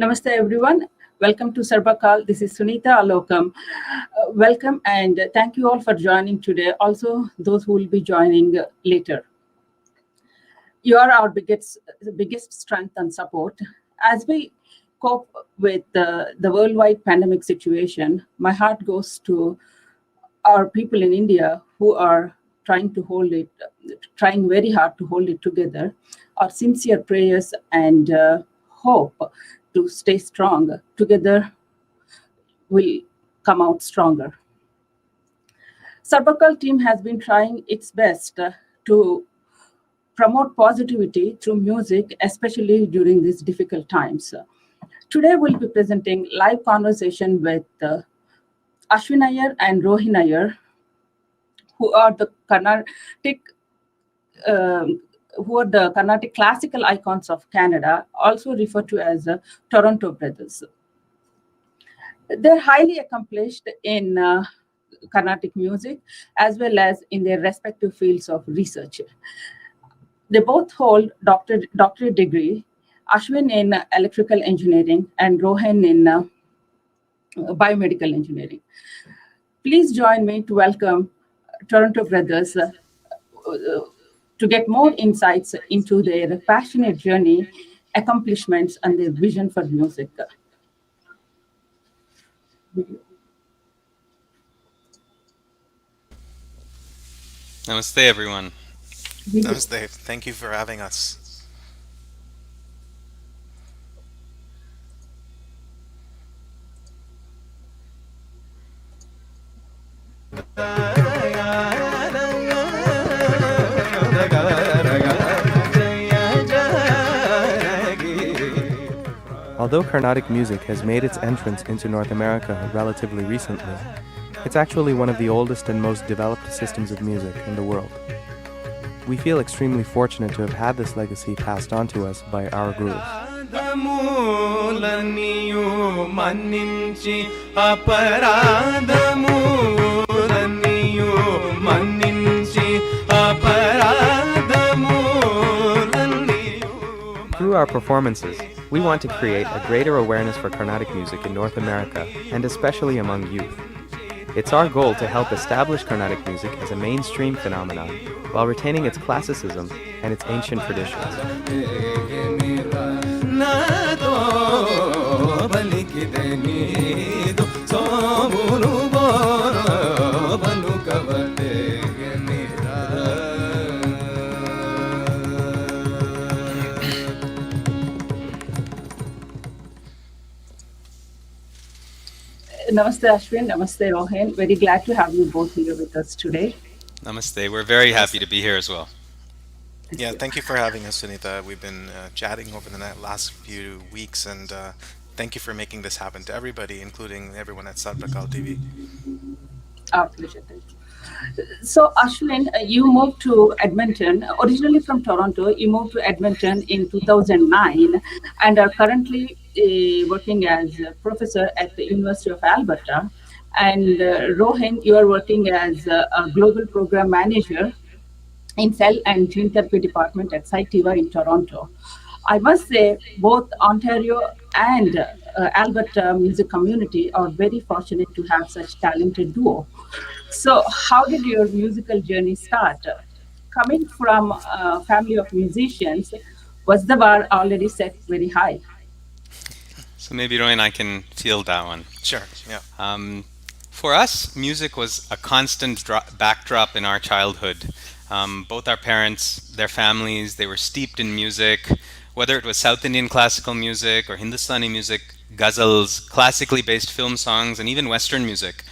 Namaste, everyone. Welcome to SARBAKAL. This is Suneetha Alokam. Welcome and thank you all for joining today. Also, those who will be joining later. You are our biggest strength and support. As we cope with the worldwide pandemic situation, my heart goes to our people in India who are trying very hard to hold it together. Our sincere prayers and hope to stay strong. Together, will come out stronger. Sarbakal team has been trying its best to promote positivity through music, especially during these difficult times. Today, we'll be presenting live conversation with Ashwin Iyer and Rohin Iyer, who are the Carnatic classical icons of Canada, also referred to as Toronto brothers. They're highly accomplished in Carnatic music as well as in their respective fields of research. They both hold doctorate degree, Ashwin in electrical engineering and Rohin in biomedical engineering. Please join me to welcome Toronto brothers to get more insights into their passionate journey, accomplishments, and their vision for music. Namaste, everyone. Namaste. Thank you for having us. Although Carnatic music has made its entrance into North America relatively recently, it's actually one of the oldest and most developed systems of music in the world. We feel extremely fortunate to have had this legacy passed on to us by our gurus. Through our performances, we want to create a greater awareness for Carnatic music in North America, and especially among youth. It's our goal to help establish Carnatic music as a mainstream phenomenon, while retaining its classicism and its ancient traditions. Namaste, Ashwin. Namaste, Rohin. Very glad to have you both here with us today. Namaste. We're very happy to be here as well. Thank you for having us, Sunita. We've been chatting over the last few weeks, and thank you for making this happen to everybody, including everyone at Sarbakal TV. Our pleasure. Thank you. So, Ashwin, you moved to Edmonton, originally from Toronto. You moved to Edmonton in 2009 and are currently working as a professor at the University of Alberta. And Rohin, you are working as a global program manager in Cell and Gene Therapy Department at Cytiva in Toronto. I must say, both Ontario and Alberta music community are very fortunate to have such talented duo. So how did your musical journey start? Coming from a family of musicians, was the bar already set very high? So maybe, Rohin, I can field that one. Sure, yeah. For us, music was a constant backdrop in our childhood. Both our parents, their families, they were steeped in music, whether it was South Indian classical music or Hindustani music, ghazals, classically based film songs, and even Western music.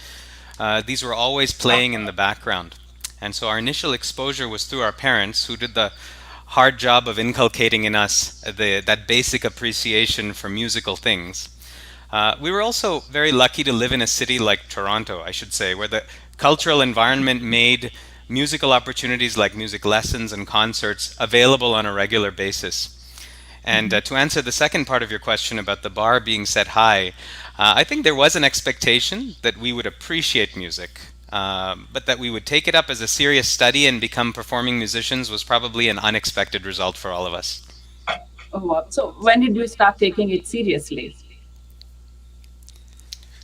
These were always playing in the background. And so our initial exposure was through our parents, who did the hard job of inculcating in us that basic appreciation for musical things. We were also very lucky to live in a city like Toronto, I should say, where the cultural environment made musical opportunities like music lessons and concerts available on a regular basis. And to answer the second part of your question about the bar being set high, I think there was an expectation that we would appreciate music, but that we would take it up as a serious study and become performing musicians was probably an unexpected result for all of us. Oh, wow. So when did you start taking it seriously?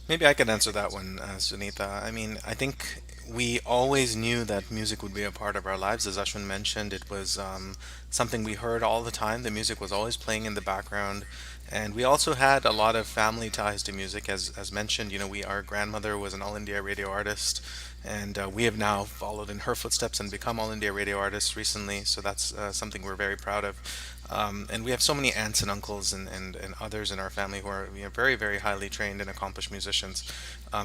Maybe I could answer that one, Sunita. I mean, I think we always knew that music would be a part of our lives. As Ashwin mentioned, it was something we heard all the time. The music was always playing in the background. And we also had a lot of family ties to music. As mentioned, our grandmother was an All India radio artist, and we have now followed in her footsteps and become All India radio artists recently. So that's something we're very proud of. And we have so many aunts and uncles and others in our family who are very, very highly trained and accomplished musicians.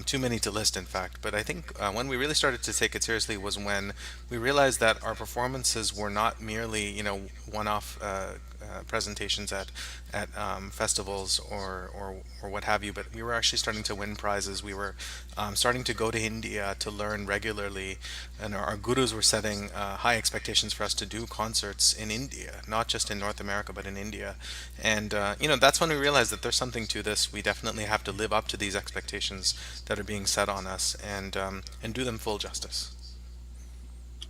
Too many to list, in fact. But I think when we really started to take it seriously was when we realized that our performances were not merely, one-off presentations at festivals or what have you, but we were actually starting to win prizes. We were starting to go to India to learn regularly, and our gurus were setting high expectations for us to do concerts in India, not just in North America, but in India. And that's when we realized that there's something to this. We definitely have to live up to these expectations that are being set on us, and do them full justice.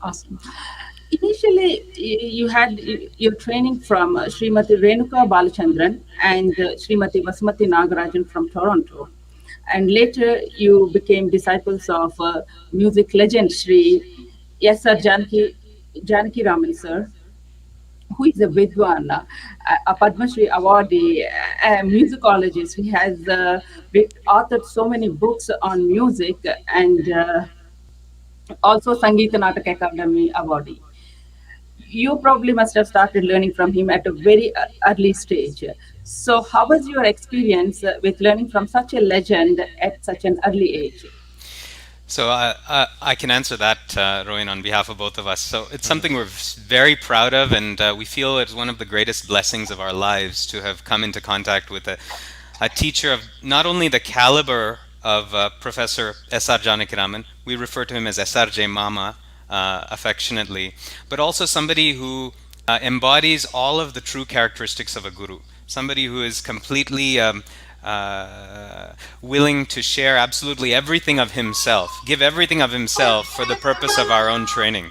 Awesome. Initially, you had your training from Srimati Renuka Balachandran and Srimati Vasmati Nagarajan from Toronto. And later, you became disciples of music legend Sri S.R. Janaki Raman sir, who is a Vidwan, a Padma Shri awardee, a musicologist. He has authored so many books on music, and also Sangeeta Natak Academy awardee. You probably must have started learning from him at a very early stage. So, how was your experience with learning from such a legend at such an early age? So I can answer that, Rowan, on behalf of both of us. So it's Mhm. something we're very proud of, and we feel it's one of the greatest blessings of our lives to have come into contact with a teacher of not only the caliber of Professor S.R. Janakiraman, we refer to him as SRJ Mama affectionately, but also somebody who embodies all of the true characteristics of a guru. Somebody who is completely willing to share absolutely everything of himself, give everything of himself for the purpose of our own training.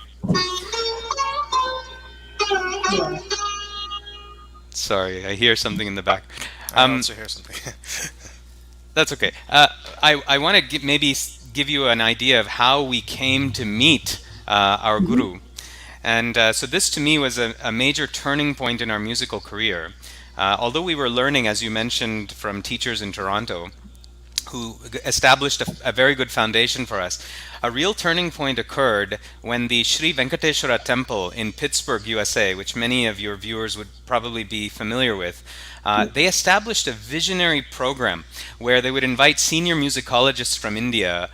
Yeah. Sorry, I hear something in the back. I Um, also hear something. that's okay. I want to maybe give you an idea of how we came to meet our guru. And so this to me was a major turning point in our musical career. Although we were learning, as you mentioned, from teachers in Toronto, who established a very good foundation for us. A real turning point occurred when the Sri Venkateshwara Temple in Pittsburgh, USA, which many of your viewers would probably be familiar with, they established a visionary program where they would invite senior musicologists from India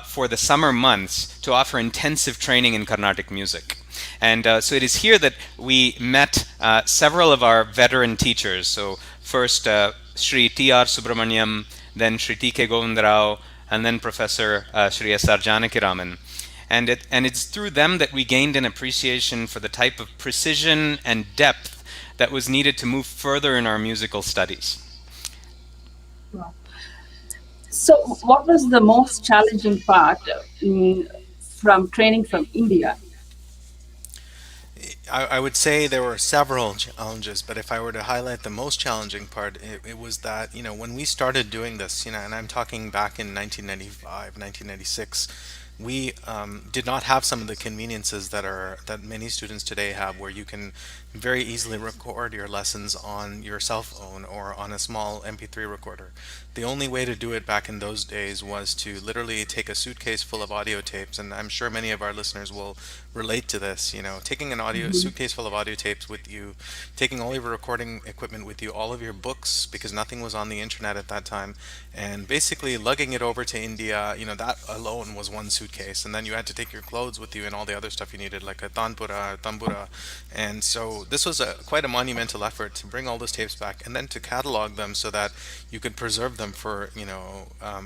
for the summer months to offer intensive training in Carnatic music. And so it is here that we met several of our veteran teachers. So first Sri T.R. Subramaniam, then Sri T.K. Govindarao, and then Professor Sri S.R. Janakiraman. And it's through them that we gained an appreciation for the type of precision and depth that was needed to move further in our musical studies. Wow. So, what was the most challenging part from training from India? I would say there were several challenges, but if I were to highlight the most challenging part, it was that, when we started doing this, and I'm talking back in 1995, 1996, we did not have some of the conveniences that many students today have, where you can very easily record your lessons on your cell phone or on a small MP3 recorder. The only way to do it back in those days was to literally take a suitcase full of audio tapes, and I'm sure many of our listeners will relate to this. Taking an audio suitcase full of audio tapes with you, taking all your recording equipment with you, all of your books, because nothing was on the internet at that time, and basically lugging it over to India. That alone was one suitcase, and then you had to take your clothes with you and all the other stuff you needed, like a tanpura, tambura. And so this was quite a monumental effort to bring all those tapes back and then to catalog them so that you could preserve them for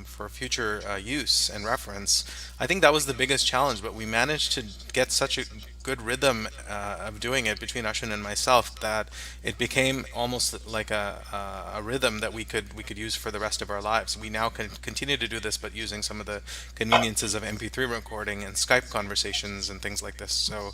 for future use and reference. I think that was the biggest challenge, but we managed to get such a good rhythm of doing it between Ashwin and myself that it became almost like a rhythm that we could use for the rest of our lives. We now can continue to do this, but using some of the conveniences of MP3 recording and Skype conversations and things like this. So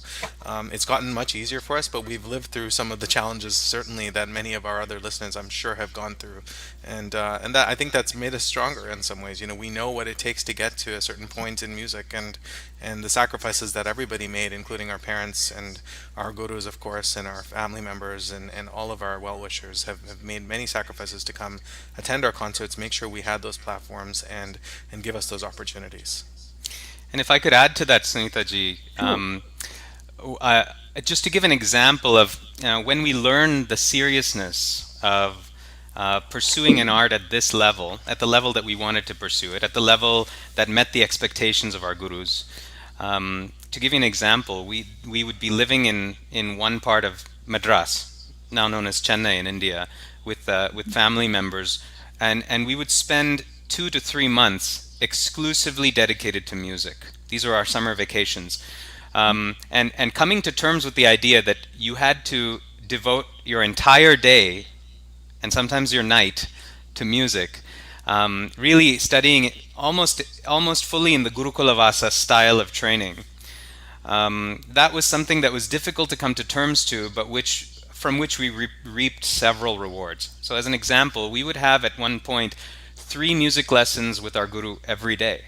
it's gotten much easier for us, but we've lived through some of the challenges certainly that many of our other listeners, I'm sure, have gone through, and that I think that's made us stronger in some ways. You know, we know what it takes to get to a certain point in music, and the sacrifices that everybody made, including our parents and our gurus, of course, and our family members, and all of our well wishers have made many sacrifices to come attend our concerts, make sure we had those platforms, and give us those opportunities. And if I could add to that, Sunita ji, True. uh, just to give an example of when we learn the seriousness of pursuing an art at this level, at the level that we wanted to pursue it, at the level that met the expectations of our gurus. To give you an example, we would be living in one part of Madras, now known as Chennai in India, with family members, and we would spend 2 to 3 months exclusively dedicated to music. These are our summer vacations, and coming to terms with the idea that you had to devote your entire day and sometimes your night to music, really studying almost fully in the Gurukula Vasa style of training. That was something that was difficult to come to terms to, but from which we reaped several rewards. So, as an example, we would have at one point 3 music lessons with our guru every day.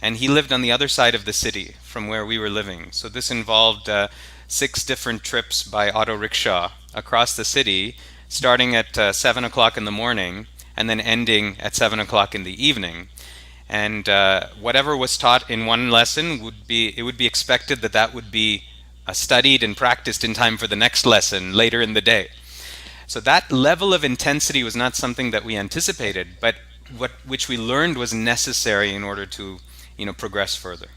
And he lived on the other side of the city from where we were living. So, this involved 6 different trips by auto rickshaw across the city, starting at 7 o'clock in the morning and then ending at 7 o'clock in the evening. And whatever was taught in one lesson would be expected that would be studied and practiced in time for the next lesson later in the day. So that level of intensity was not something that we anticipated, but which we learned was necessary in order to progress further.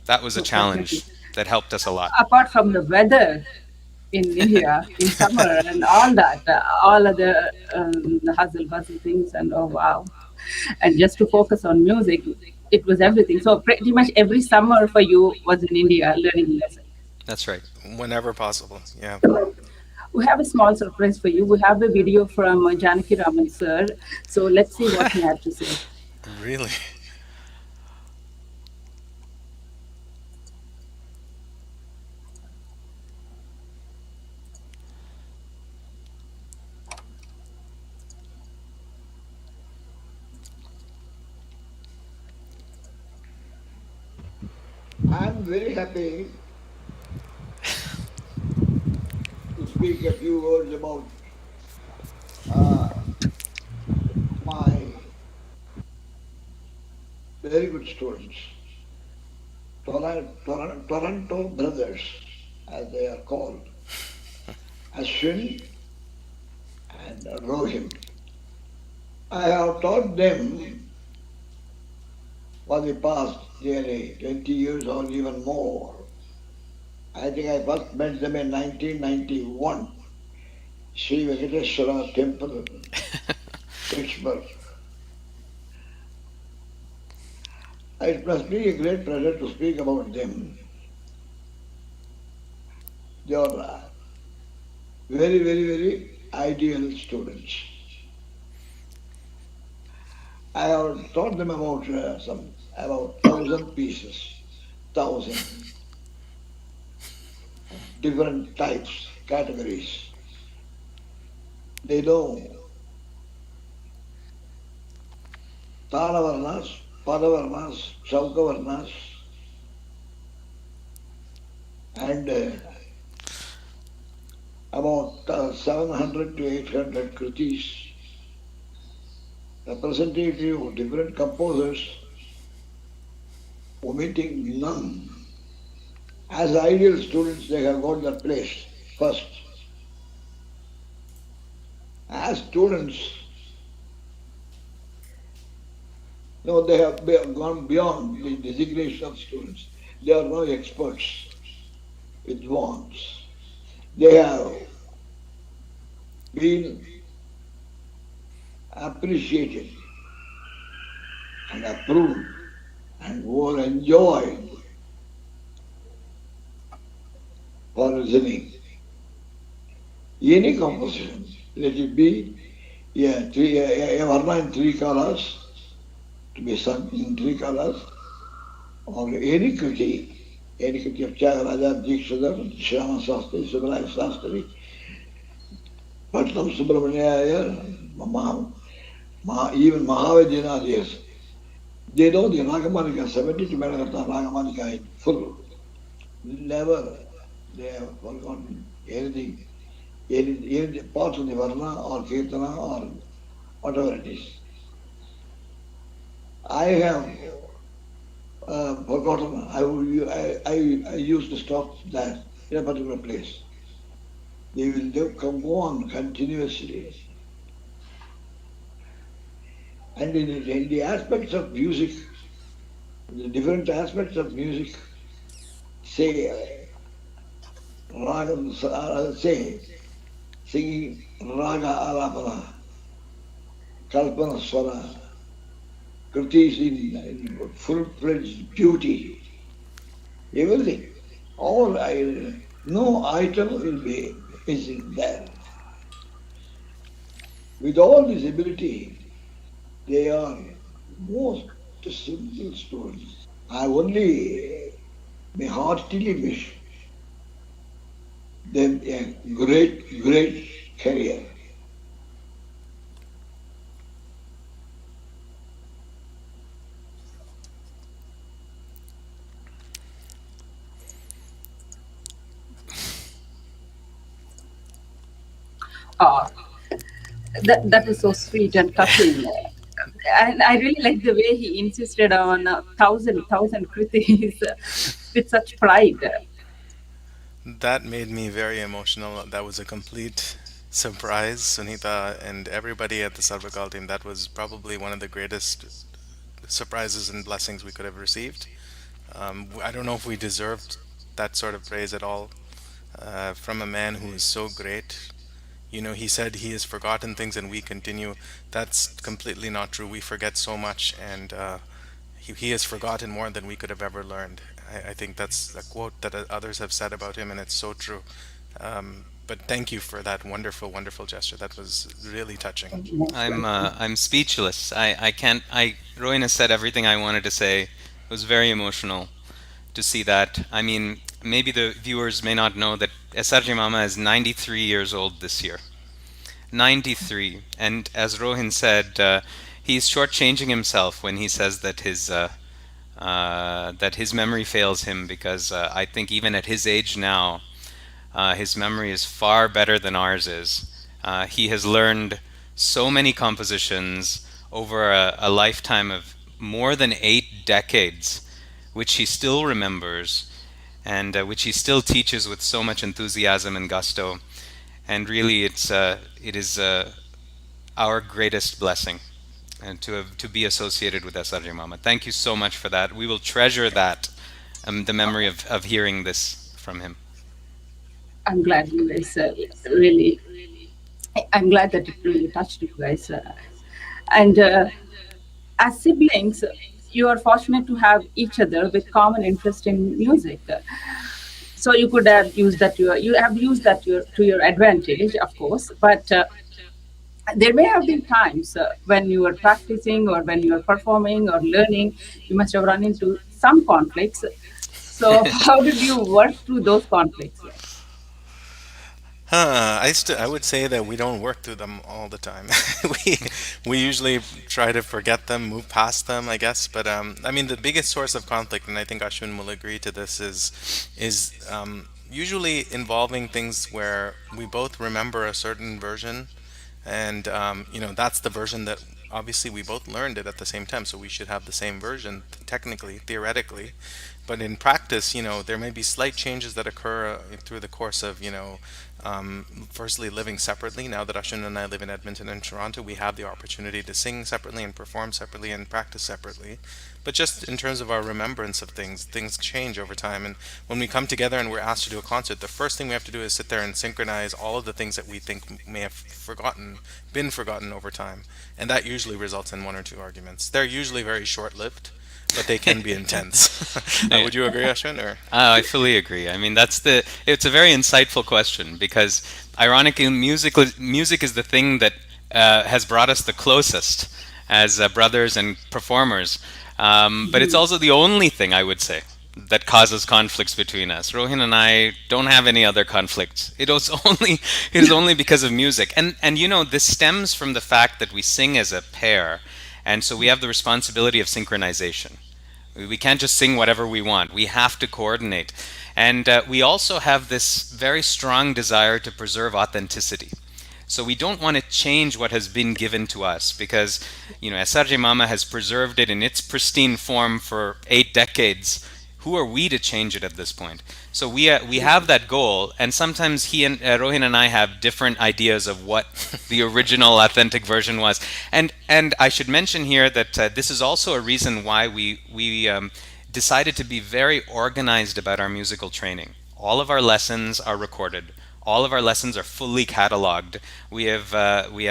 That was a True, definitely. challenge that helped us a lot. Apart from the weather in India in summer and all that, all other hustle bustle things, and oh wow. And just to focus on music, it was everything. So pretty much every summer for you was in India learning music. That's right. Whenever possible. Yeah. We have a small surprise for you. We have a video from Janaki Raman sir. So let's see what he had to say. Really. I'm very happy to speak a few words about uh, my very good students, Toronto brothers, as they are called, Ashwin and Rohin. I have taught them for the past nearly 20 years or even more. I think I first met them in 1991, Sri Venkateswara Temple, Pittsburgh. It must be a great pleasure to speak about them. They are very, very, very ideal students. I have taught them about about 1,000 pieces, 1,000 different types, categories. They know Tanavarnas, Padavarnas, Chaukavarnas, and about 700 to 800 kritis, representative of different composers, omitting none. As ideal students, they have got their place first. As students, no, they have gone beyond the designation of students. They are now experts, advanced. They have been appreciated and approved and were enjoyed listening. Any composition, let it be a varna in three colors, to be sung in three colors, or any kriti of Tyagaraja, Dikshadhar, Shyama Sastri, Subramanya Sastri, Patnam Subramanya Iyer, even Mahavajana, yes. They know the Ragamalika, 70 to Menagata Ragamalika in full. Never they have forgotten any part of the Varna or Kirtana or whatever it is. I have forgotten. I used to stop that in a particular place. They will go on continuously. And in the aspects of music, the different aspects of music, say, raga, say, singing raga alapana, kalpana swara, kritis in full-fledged beauty, everything. No item will be missing there. With all this ability, they are most simple stories. I only may heartily wish them a great career. Uh, that was so sweet and touching. And I really like the way he insisted on thousand kritis with such pride. That made me very emotional. That was a complete surprise, Sunita, and everybody at the Sarvakal team. That was probably one of the greatest surprises and blessings we could have received. I don't know if we deserved that sort of praise at all from a man who is so great. You know, he said he has forgotten things and we continue. That's completely not true. We forget so much, and he has forgotten more than we could have ever learned. I think that's a quote that others have said about him, and it's so true. But thank you for that wonderful, wonderful gesture. That was really touching. Most welcome. I'm speechless. I can't. Rowan has said everything I wanted to say. It was very emotional to see that. I mean, maybe the viewers may not know that SRJ Mama is 93 years old this year. 93. And as Rohin said, he's shortchanging himself when he says that his memory fails him, because I think even at his age now, his memory is far better than ours is. He has learned so many compositions over a lifetime of more than 8 decades, which he still remembers, and which he still teaches with so much enthusiasm and gusto. And really, it is our greatest blessing, and to be associated with SRJ Mama. Thank you so much for that. We will treasure that, the memory of hearing this from him. I'm glad you guys really. I'm glad that it really touched you guys. And as siblings, you are fortunate to have each other with common interest in music. So you could have used that you have used that to your advantage, of course. But there may have been times when you were practicing or when you were performing or learning, you must have run into some conflicts. So how did you work through those conflicts? I would say that we don't work through them all the time. we we usually try to forget them, move past them, I guess. But I mean, the biggest source of conflict, and I think Ashwin will agree to this, is usually involving things where we both remember a certain version, and that's the version that obviously we both learned it at the same time, so we should have the same version technically, theoretically. But in practice, there may be slight changes that occur through the course of, firstly living separately. Now that Ashwin and I live in Edmonton and Toronto, we have the opportunity to sing separately and perform separately and practice separately. But just in terms of our remembrance of things, things change over time. And when we come together and we're asked to do a concert, the first thing we have to do is sit there and synchronize all of the things that we think may have been forgotten over time. And that usually results in one or two arguments. They're usually very short lived, but they can be intense. I, Would you agree, Ashwin? Or I fully agree. I mean, it's a very insightful question because, ironically, music is the thing that has brought us the closest as brothers and performers. But it's also the only thing, I would say, that causes conflicts between us. Rohin and I don't have any other conflicts. It is only because of music. And this stems from the fact that we sing as a pair, and so we have the responsibility of synchronization. We can't just sing whatever we want. We have to coordinate. And we also have this very strong desire to preserve authenticity. So we don't want to change what has been given to us because, SRJ Mama has preserved it in its pristine form for 8 decades. Who are we to change it at this point? So we have that goal, and sometimes he and Rohin and I have different ideas of what the original authentic version was. And I should mention here that this is also a reason why we decided to be very organized about our musical training. All of our lessons are recorded. All of our lessons are fully cataloged. We have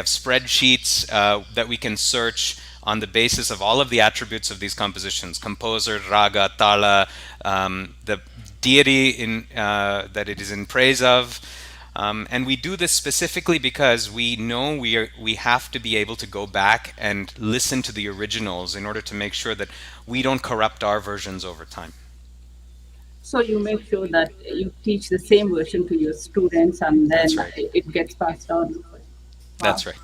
spreadsheets that we can search on the basis of all of the attributes of these compositions: composer, raga, tala, the deity that it is in praise of. And we do this specifically because we know we have to be able to go back and listen to the originals in order to make sure that we don't corrupt our versions over time. So you make sure that you teach the same version to your students, and That's then right. it gets passed on. Wow. That's right.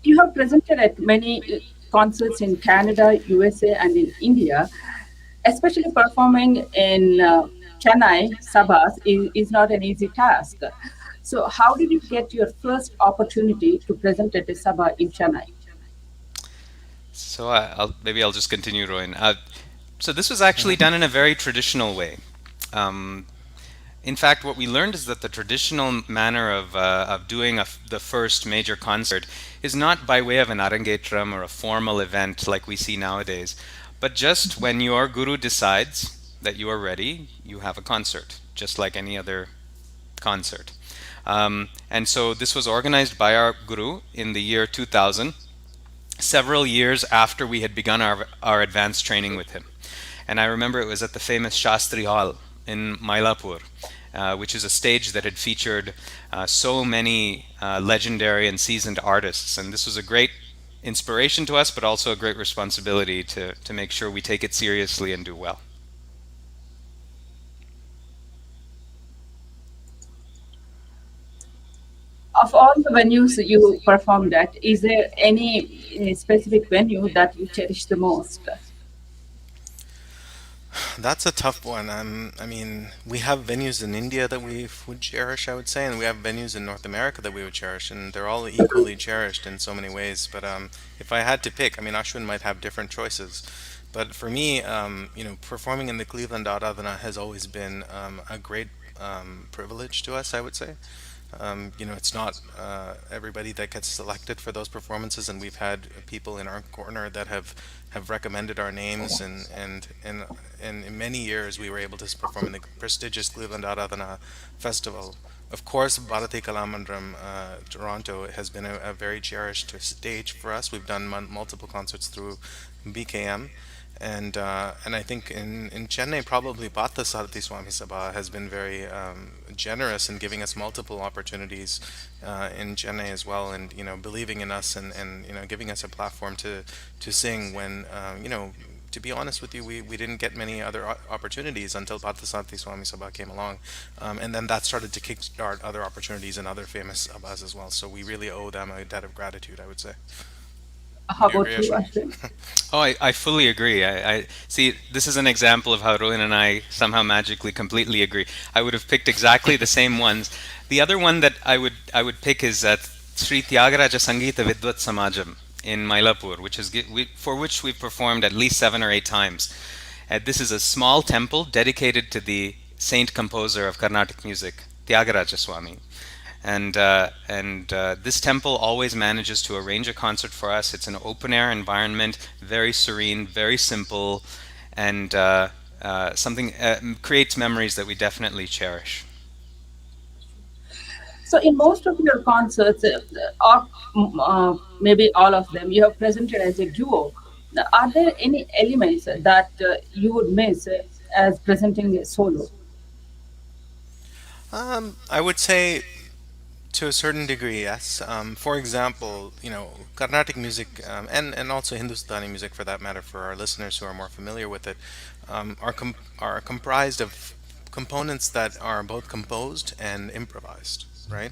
You have presented at many concerts in Canada, USA, and in India. Especially performing in Chennai sabas is not an easy task. So how did you get your first opportunity to present at a sabah in Chennai? So maybe I'll just continue, Rohin. So this was actually done in a very traditional way. Um, in fact, what we learned is that the traditional manner of doing the first major concert is not by way of an arangetram or a formal event like we see nowadays, but just when your guru decides that you are ready, you have a concert, just like any other concert. And so this was organized by our guru in the year 2000, several years after we had begun our advanced training with him. And I remember it was at the famous Shastri Hall in Mylapore, which is a stage that had featured so many legendary and seasoned artists. And this was a great inspiration to us, but also a great responsibility to make sure we take it seriously and do well. Of all the venues you performed at, is there any specific venue that you cherish the most? that's a tough one. I mean, we have venues in India that we would cherish, I would say, and we have venues in North America that we would cherish, and they're all equally cherished in so many ways. But if I had to pick, I mean, Ashwin might have different choices. But for me, performing in the Cleveland Aradhana has always been a great privilege to us, I would say. It's not everybody that gets selected for those performances, and we've had people in our corner that have recommended our names, and in many years we were able to perform in the prestigious Cleveland Aradhana Festival. Of course, Bharati Kalamandram, Toronto, has been a very cherished stage for us. We've done multiple concerts through BKM. And I think in Chennai, probably Partha Sarthi Swami Sabha has been very generous in giving us multiple opportunities in Chennai as well, and believing in us, and giving us a platform to sing when to be honest with you, we didn't get many other opportunities until Partha Swami Sabha came along, and then that started to kickstart other opportunities in other famous sabhas as well. So we really owe them a debt of gratitude, I would say. How Would you agree, about you, Ashwin? Ashwin? Oh, I fully agree. I see. This is an example of how Rohin and I somehow magically completely agree. I would have picked exactly the same ones. The other one that I would pick is Sri Tyagaraja Sangeeta Vidvat Samajam in Mylapore, for which we've performed at least 7 or 8 times. This is a small temple dedicated to the saint composer of Carnatic music, Tyagaraja Swami. And this temple always manages to arrange a concert for us. It's an open air environment, very serene, very simple, and something creates memories that we definitely cherish. So in most of your concerts, or maybe all of them, you have presented as a duo. Now, are there any elements that you would miss as presenting a solo? I would say to a certain degree, yes. For example, Carnatic music, and also Hindustani music for that matter, for our listeners who are more familiar with it, are comprised of components that are both composed and improvised, right?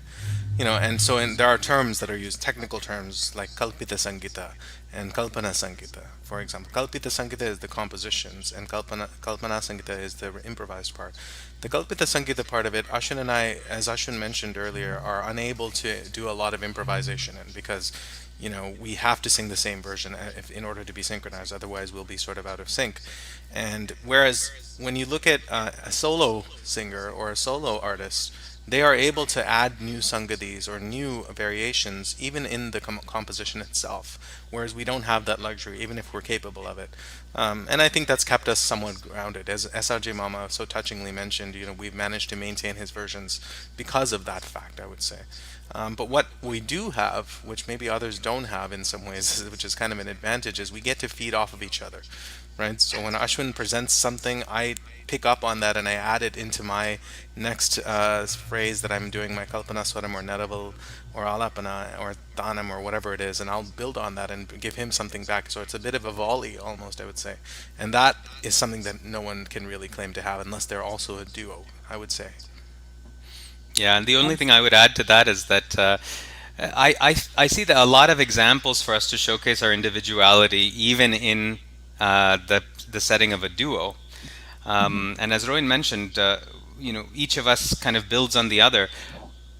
And so there are terms that are used, technical terms like Kalpita Sangita and Kalpana Sangita. For example, Kalpita Sangita is the compositions, and Kalpana Sangita is the improvised part. The Kalpita Sangita part of it, Ashwin and I, as Ashwin mentioned earlier, are unable to do a lot of improvisation in, because we have to sing the same version in order to be synchronized. Otherwise, we'll be sort of out of sync. And whereas when you look at a solo singer or a solo artist, they are able to add new sangadis or new variations even in the composition itself, whereas we don't have that luxury, even if we're capable of it. And I think that's kept us somewhat grounded. As SRJ Mama so touchingly mentioned, we've managed to maintain his versions because of that fact, I would say. But what we do have, which maybe others don't have in some ways, which is kind of an advantage, is we get to feed off of each other, right? So when Ashwin presents something, I pick up on that and I add it into my next phrase that I'm doing, my Kalpana Swaram or Naraval or Alapana or Tanam or whatever it is, and I'll build on that and give him something back. So it's a bit of a volley almost, I would say. And that is something that no one can really claim to have unless they're also a duo, I would say. Yeah, and the only thing I would add to that is that I see that a lot of examples for us to showcase our individuality, even in the setting of a duo. And as Rowan mentioned, each of us kind of builds on the other.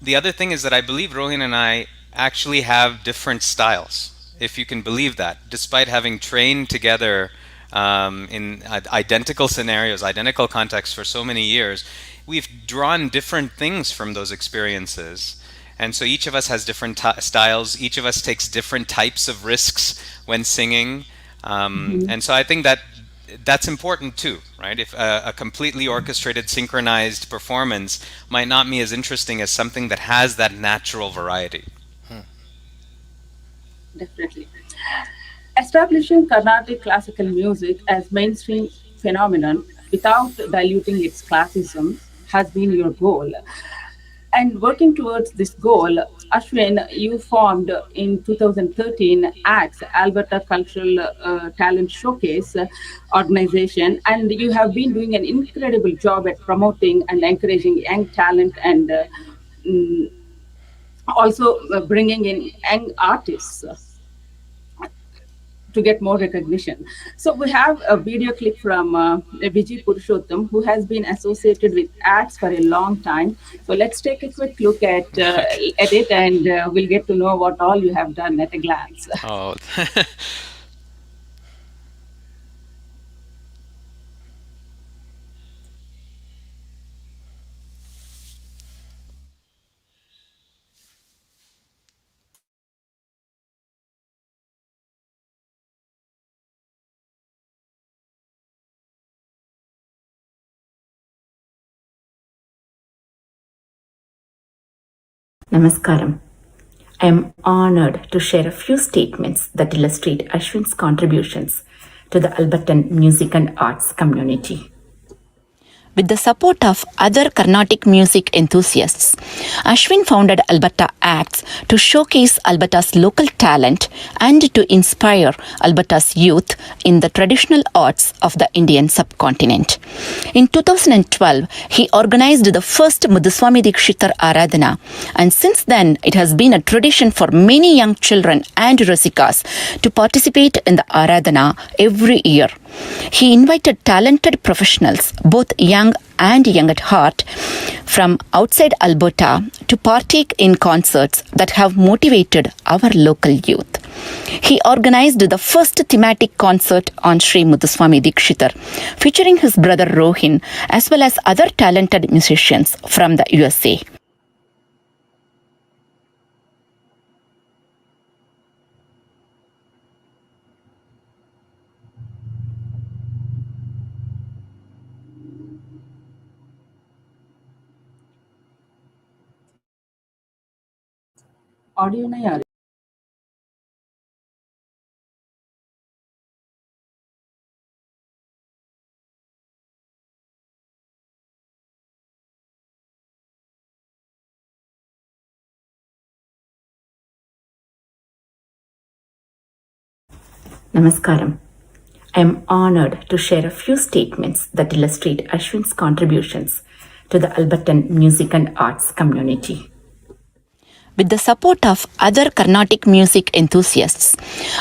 The other thing is that I believe Rohin and I actually have different styles, if you can believe that, despite having trained together in identical scenarios, identical contexts for so many years. We've drawn different things from those experiences. And so each of us has different styles. Each of us takes different types of risks when singing. And so I think that that's important too, right? If a completely orchestrated, synchronized performance might not be as interesting as something that has that natural variety. Definitely. Establishing Carnatic classical music as mainstream phenomenon without diluting its classism has been your goal. And working towards this goal, Ashwin, you formed in 2013 ACTS, Alberta Cultural Talent Showcase organization, and you have been doing an incredible job at promoting and encouraging young talent and mm, also bringing in young artists to get more recognition. So we have a video clip from Vijay Purushottam, who has been associated with ads for a long time. So let's take a quick look at it, and we'll get to know what all you have done at a glance. Oh, Namaskaram. I am honored to share a few statements that illustrate Ashwin's contributions to the Albertan music and arts community. With the support of other Carnatic music enthusiasts, Ashwin founded Alberta Acts to showcase Alberta's local talent and to inspire Alberta's youth in the traditional arts of the Indian subcontinent. In 2012, he organized the first Muthuswami Dikshitar Aradhana, and since then it has been a tradition for many young children and Rasikas to participate in the Aradhana every year. He invited talented professionals, both young and young at heart, from outside Alberta to partake in concerts that have motivated our local youth. He organized the first thematic concert on Sri Muthuswami Dikshitar, featuring his brother Rohin as well as other talented musicians from the USA. Audio नहीं आ रही Namaskaram. I am honored to share a few statements that illustrate Ashwin's contributions to the Albertan music and arts community. With the support of other Carnatic music enthusiasts,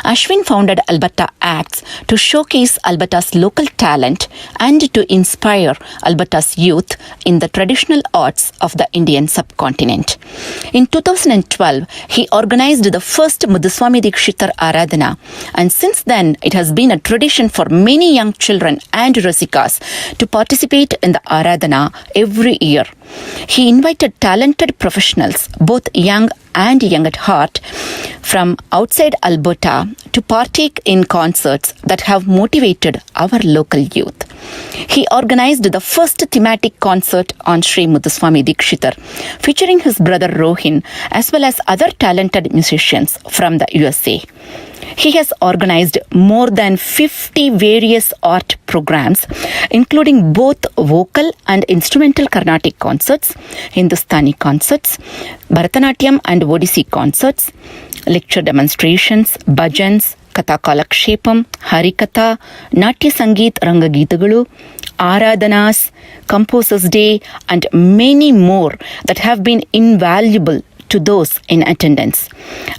Ashwin founded Alberta Acts to showcase Alberta's local talent and to inspire Alberta's youth in the traditional arts of the Indian subcontinent. In 2012, he organized the first Muthuswami Dikshitar Aradhana, and since then it has been a tradition for many young children and Rasikas to participate in the Aradhana every year. He invited talented professionals, both young and young at heart, from outside Alberta to partake in concerts that have motivated our local youth. He organized the first thematic concert on Sri Muthuswami Dikshitar, featuring his brother Rohin as well as other talented musicians from the USA. He has organized more than 50 various art programs, including both vocal and instrumental Carnatic concerts, Hindustani concerts, Bharatanatyam and Odissi concerts, lecture demonstrations, bhajans, Katha Kalakshepam, Harikatha, Natya Sangeet Rangageetagalu, Aradhanas, Composers Day, and many more that have been invaluable to those in attendance.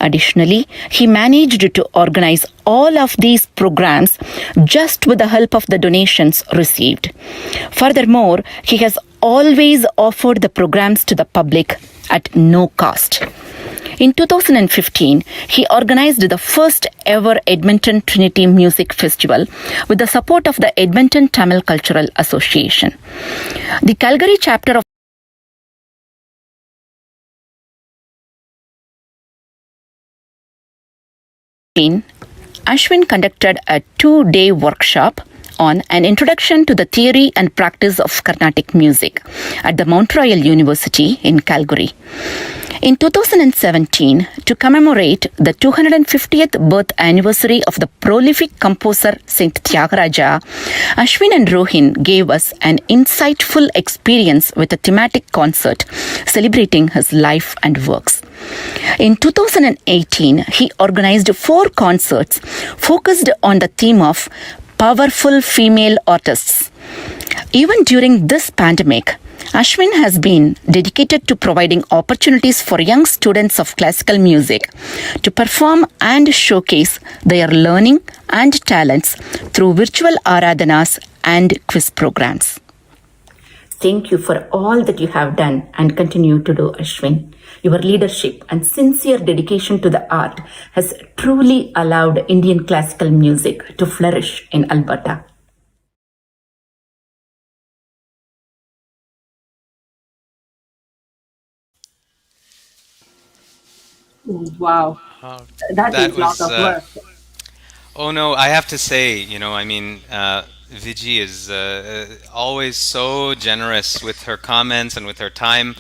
Additionally, he managed to organize all of these programs just with the help of the donations received. Furthermore, he has always offered the programs to the public at no cost. In 2015, he organized the first ever Edmonton Trinity Music Festival with the support of the Edmonton Tamil Cultural Association. The Calgary chapter of Ashwin conducted a 2-day workshop on an introduction to the theory and practice of Carnatic music at the Mount Royal University in Calgary. In 2017, to commemorate the 250th birth anniversary of the prolific composer Saint Tyagaraja, Ashwin and Rohin gave us an insightful experience with a thematic concert celebrating his life and works. In 2018, he organized 4 concerts focused on the theme of powerful female artists. Even during this pandemic, Ashwin has been dedicated to providing opportunities for young students of classical music to perform and showcase their learning and talents through virtual aradhanas and quiz programs. Thank you for all that you have done and continue to do, Ashwin. Your leadership and sincere dedication to the art has truly allowed Indian classical music to flourish in Alberta. Wow, Oh, that that is a lot was of work. Oh no, I have to say, Viji is always so generous with her comments and with her time.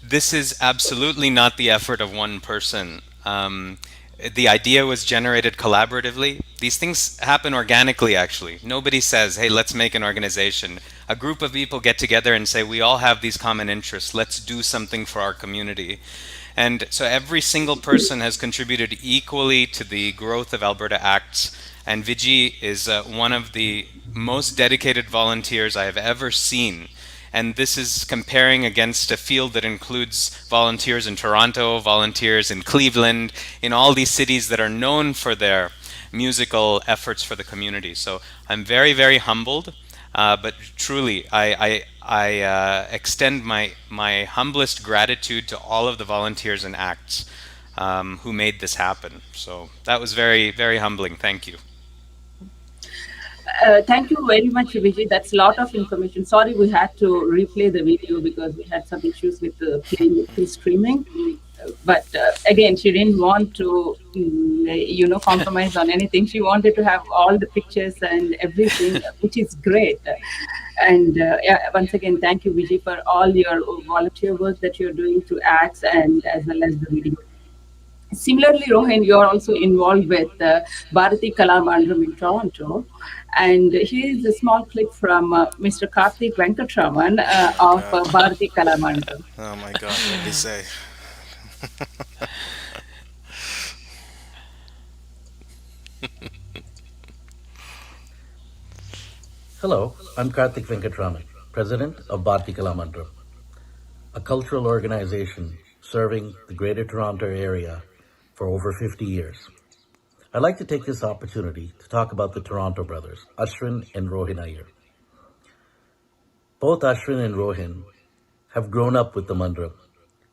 This is absolutely not the effort of one person. The idea was generated collaboratively. These things happen organically, actually. Nobody says, hey, let's make an organization. A group of people get together and say, we all have these common interests. Let's do something for our community. And so every single person has contributed equally to the growth of Alberta Acts. And Viji is one of the most dedicated volunteers I have ever seen. And this is comparing against a field that includes volunteers in Toronto, volunteers in Cleveland, in all these cities that are known for their musical efforts for the community. So I'm very, very humbled. But truly, I extend my humblest gratitude to all of the volunteers and acts who made this happen. So that was very, very humbling. Thank you. Thank you very much, Vijay. That's a lot of information. Sorry, we had to replay the video because we had some issues with playing full streaming. But again, she didn't want to, compromise on anything. She wanted to have all the pictures and everything, which is great. And once again, thank you, Vijay, for all your volunteer work that you're doing to acts and as well as the video. Similarly, Rohin, you are also involved with Bharati Kala Mandram in Toronto. And here is a small clip from Mr. Karthik Venkatraman of Bharati Kala Mandram. Oh my God, what did he say? Hello, I'm Karthik Venkatraman, President of Bharti Kalamandram, a cultural organization serving the Greater Toronto Area for over 50 years. I'd like to take this opportunity to talk about the Toronto brothers, Ashwin and Rohin Iyer. Both Ashwin and Rohin have grown up with the Mandram,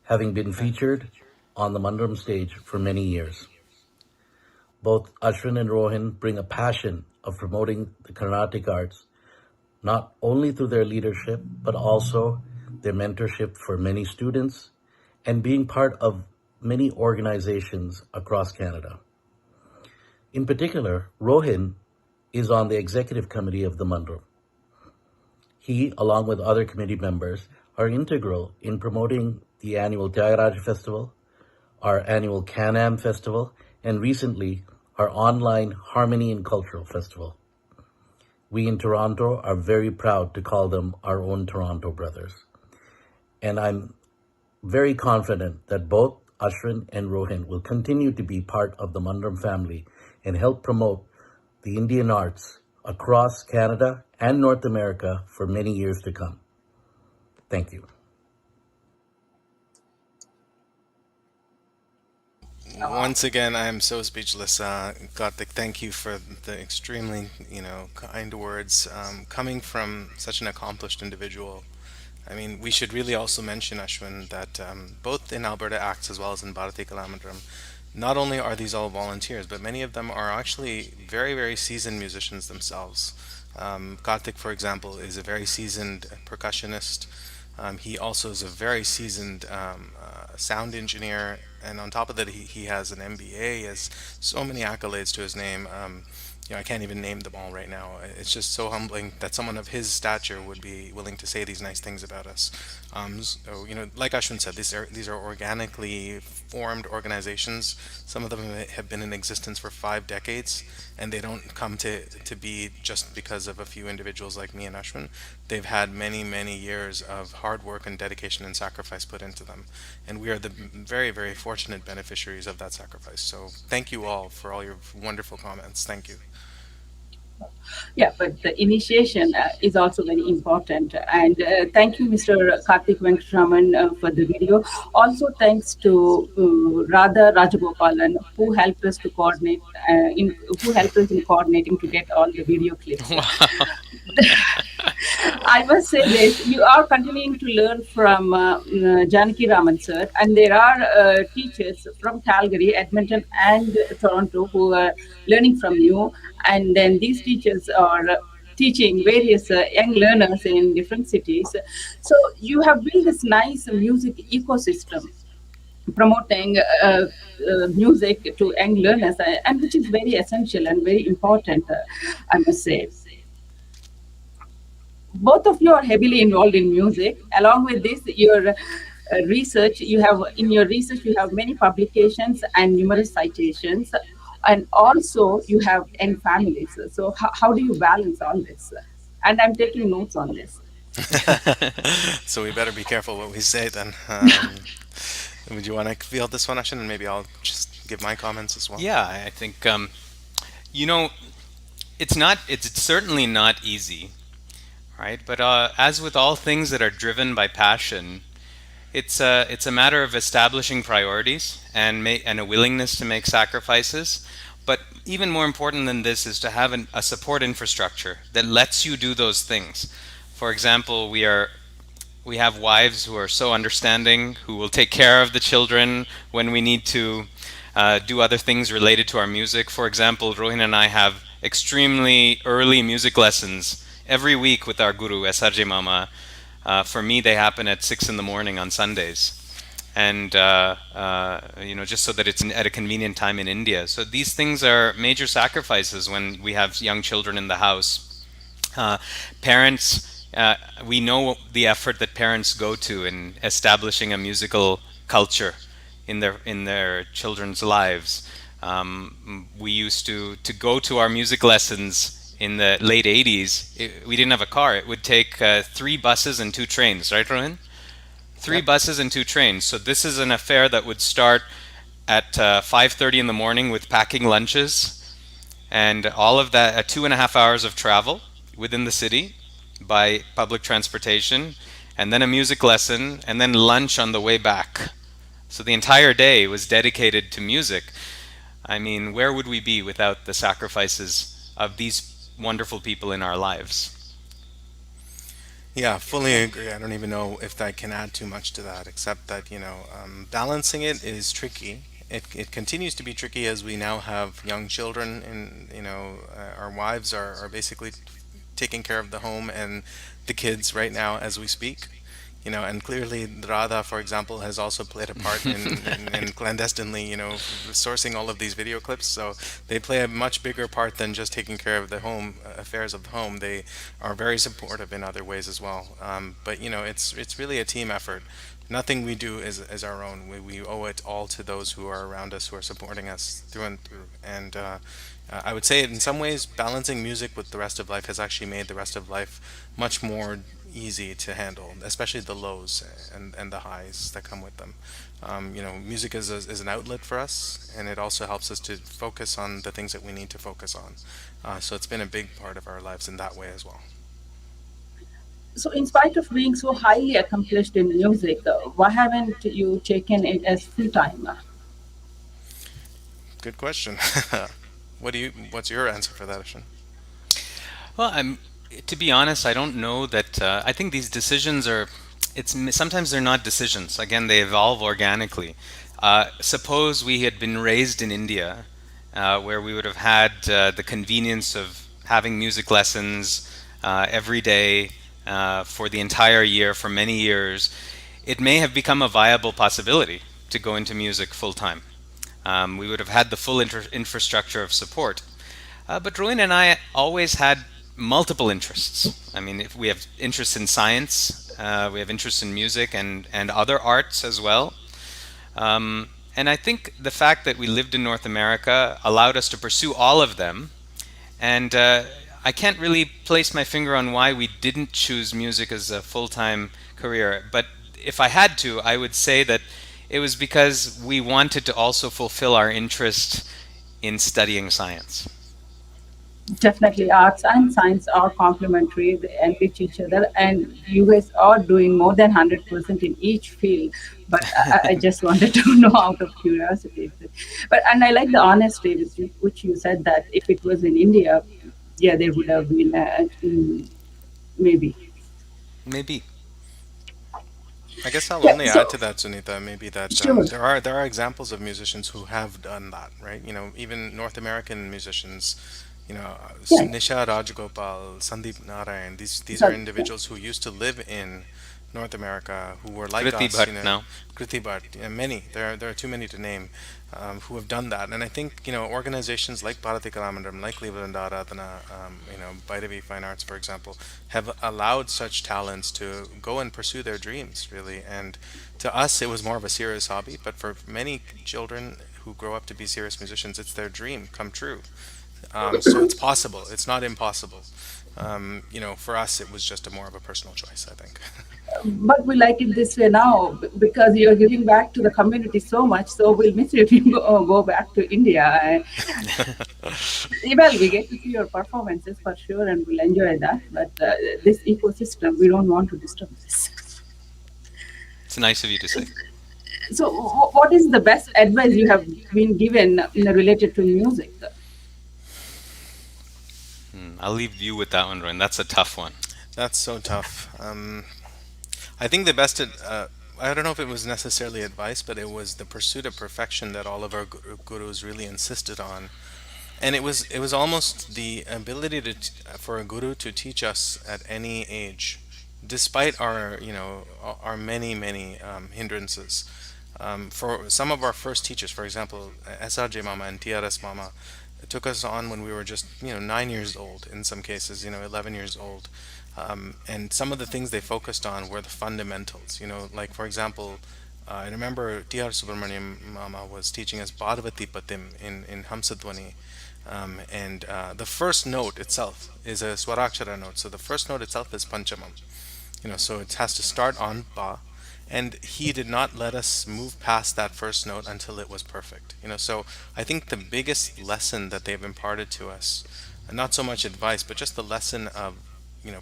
having been featured on the Mandram stage for many years. Both Ashwin and Rohin bring a passion of promoting the Carnatic arts, not only through their leadership, but also their mentorship for many students and being part of many organizations across Canada. In particular, Rohin is on the executive committee of the Mandram. He, along with other committee members, are integral in promoting the annual Tyagaraja Festival, our annual Can-Am Festival, and recently, our online Harmony and Cultural Festival. We in Toronto are very proud to call them our own Toronto brothers. And I'm very confident that both Ashwin and Rohin will continue to be part of the Mandram family and help promote the Indian arts across Canada and North America for many years to come. Thank you. Once again, I am so speechless. Karthik, thank you for the extremely, kind words coming from such an accomplished individual. I mean, we should really also mention, Ashwin, that both in Alberta Acts as well as in Bharati Kalamandram, not only are these all volunteers, but many of them are actually very, very seasoned musicians themselves. Karthik, for example, is a very seasoned percussionist. He also is a very seasoned sound engineer, and on top of that, he has an MBA. He has so many accolades to his name. I can't even name them all right now. It's just so humbling that someone of his stature would be willing to say these nice things about us. So, like Ashwin said, these are organically formed organizations. Some of them have been in existence for 5 decades, and they don't come to be just because of a few individuals like me and Ashwin. They've had many, many years of hard work and dedication and sacrifice put into them, and we are the very, very fortunate beneficiaries of that sacrifice. So, thank you all for all your wonderful comments. Thank you. Yeah, but the initiation is also very important. And thank you, Mr. Karthik Venkatraman, for the video. Also, thanks to Radha Rajagopalan, who helped us to coordinate, who helped us in coordinating to get all the video clips. Wow. I must say this, you are continuing to learn from Janaki Raman sir, and there are teachers from Calgary, Edmonton, and Toronto who are learning from you. And then these teachers are teaching various young learners in different cities. So you have built this nice music ecosystem promoting music to young learners, and which is very essential and very important, I must say. Both of you are heavily involved in music. Along with this, your research, you have many publications and numerous citations, and also you have young families. So how do you balance all this? And I'm taking notes on this. So we better be careful what we say then. Would you want to field this one, Ashin, and maybe I'll just give my comments as well? Yeah, I think you know it's certainly not easy, right? But as with all things that are driven by passion, it's a matter of establishing priorities and a willingness to make sacrifices. But even more important than this is to have a support infrastructure that lets you do those things. For example, we have wives who are so understanding, who will take care of the children when we need to do other things related to our music. For example, Rohin and I have extremely early music lessons every week with our guru, SRJ Mama. For me, they happen at 6 in the morning on Sundays. And, just so that it's at a convenient time in India. So these things are major sacrifices when we have young children in the house. Parents, we know the effort that parents go to in establishing a musical culture in their children's lives. We used to go to our music lessons in the late 80s. We didn't have a car. It would take 3 buses and 2 trains, right, Rohin? 3 buses and 2 trains. So this is an affair that would start at 5:30 in the morning with packing lunches, and all of that at 2.5 hours of travel within the city by public transportation, and then a music lesson, and then lunch on the way back. So the entire day was dedicated to music. I mean, where would we be without the sacrifices of these wonderful people in our lives? Yeah, fully agree. I don't even know if I can add too much to that, except that, balancing it is tricky. It continues to be tricky as we now have young children, and, our wives are basically taking care of the home and the kids right now as we speak. And clearly Radha, for example, has also played a part in clandestinely, sourcing all of these video clips. So they play a much bigger part than just taking care of the home affairs of the home. They are very supportive in other ways as well. But it's really a team effort. Nothing we do is our own. We owe it all to those who are around us, who are supporting us through and through. And I would say in some ways, balancing music with the rest of life has actually made the rest of life much more easy to handle, especially the lows and the highs that come with them. Music is an outlet for us, and it also helps us to focus on the things that we need to focus on. So it's been a big part of our lives in that way as well. So, in spite of being so highly accomplished in music, why haven't you taken it as full time? Good question. What's your answer for that, Ashwin? Well, to be honest, I don't know that. I think these decisions are. Sometimes they're not decisions. Again, they evolve organically. Suppose we had been raised in India, where we would have had the convenience of having music lessons every day for the entire year for many years. It may have become a viable possibility to go into music full time. We would have had the full infrastructure of support. But Rowan and I always had multiple interests. I mean, if we have interests in science, we have interests in music and other arts as well. And I think the fact that we lived in North America allowed us to pursue all of them. And I can't really place my finger on why we didn't choose music as a full-time career. But if I had to, I would say that it was because we wanted to also fulfill our interest in studying science. Definitely, arts and science are complementary, they enrich each other, and you guys are doing more than 100% in each field. But I just wanted to know out of curiosity. But and I like the honesty which you said that if it was in India, yeah, there would have been maybe. Maybe. I guess I'll Yeah, only add so to that, Sunita, maybe that sure. there are examples of musicians who have done that, right? Even North American musicians, Yeah, Nisha Rajagopal, Sandeep Narayan. These are so, yeah, individuals who used to live in North America, who were like Kriti us, Bhatt now. Kriti Bhatt, many. There are too many to name, who have done that. And I think organizations like Bharati Kalamandaram, like Cleveland Aradhana, Bhairavi Fine Arts, for example, have allowed such talents to go and pursue their dreams, really. And to us, it was more of a serious hobby, but for many children who grow up to be serious musicians, it's their dream come true. So it's possible. It's not impossible. For us, it was just a more of a personal choice, I think. but we like it this way now because you're giving back to the community so much. So we'll miss you if you go back to India. Well, we get to see your performances for sure, and we'll enjoy that. But this ecosystem, we don't want to disturb this. It's nice of you to say. So, what is the best advice you have been given related to music? I'll leave you with that one, Rowan. That's a tough one. That's so tough. I think the best, I don't know if it was necessarily advice, but it was the pursuit of perfection that all of our gurus really insisted on. And it was almost the ability for a guru to teach us at any age, despite our many hindrances. For some of our first teachers, for example, SRJ Mama and TRS Mama, took us on when we were just 9 years old, in some cases 11 years old. And some of the things they focused on were the fundamentals. Like, for example, I remember T.R. Subramaniam Mama was teaching us Bhagavati Patim in Hamsadwani. And the first note itself is a Swarakshara note. So the first note itself is Panchamam. So it has to start on Ba. And he did not let us move past that first note until it was perfect. So I think the biggest lesson that they've imparted to us not so much advice, but just the lesson of,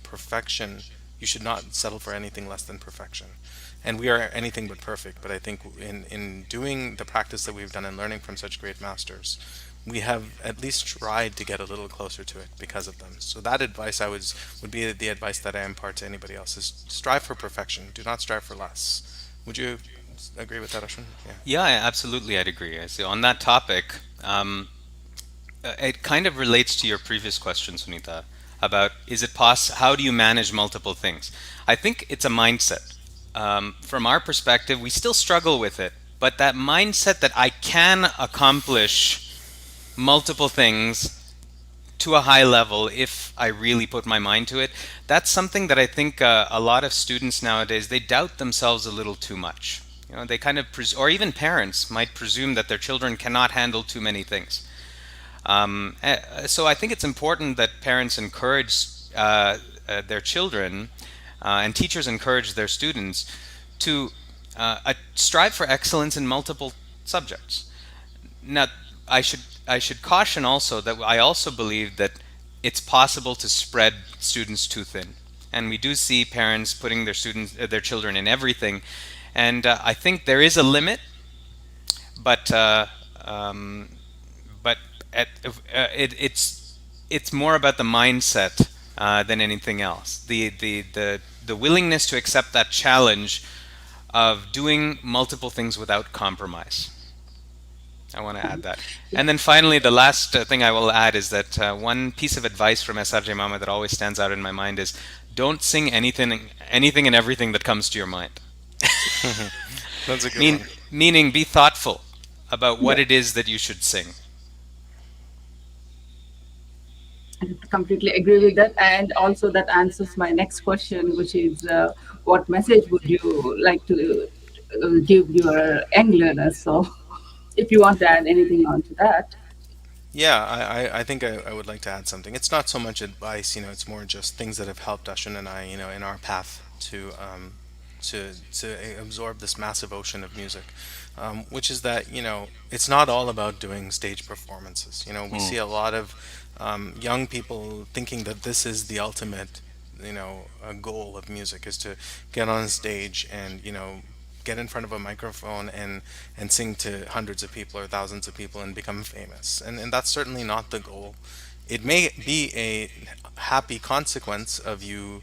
perfection. You should not settle for anything less than perfection. And we are anything but perfect, but I think in doing the practice that we've done and learning from such great masters, we have at least tried to get a little closer to it because of them. So that advice would be the advice that I impart to anybody else is strive for perfection. Do not strive for less. Would you agree with that, Ashwin? Yeah. Yeah, absolutely, I'd agree. So on that topic, it kind of relates to your previous question, Sunita, about is it how do you manage multiple things? I think it's a mindset. From our perspective, we still struggle with it, but that mindset that I can accomplish multiple things to a high level if I really put my mind to it, that's something that I think a lot of students nowadays, they doubt themselves a little too much. They kind of, or even parents might presume that their children cannot handle too many things. So I think it's important that parents encourage their children and teachers encourage their students to strive for excellence in multiple subjects. Now, I should caution also that I also believe that it's possible to spread students too thin, and we do see parents putting their children in everything, and I think there is a limit, but um, but it's more about the mindset than anything else. The willingness to accept that challenge of doing multiple things without compromise. I want to add that. And then finally, the last thing I will add is that one piece of advice from SRJ Mama that always stands out in my mind is don't sing anything and everything that comes to your mind. That's a good one. Meaning, be thoughtful about what Yeah, it is that you should sing. I completely agree with that. And also, that answers my next question, which is what message would you like to give your young learners? So, if you want to add anything on to that. Yeah, I think I would like to add something. It's not so much advice, it's more just things that have helped Ashwin and I, in our path to absorb this massive ocean of music, which is that, it's not all about doing stage performances. We see a lot of young people thinking that this is the ultimate, a goal of music is to get on stage and, get in front of a microphone and sing to hundreds of people or thousands of people and become famous. And that's certainly not the goal. It may be a happy consequence of you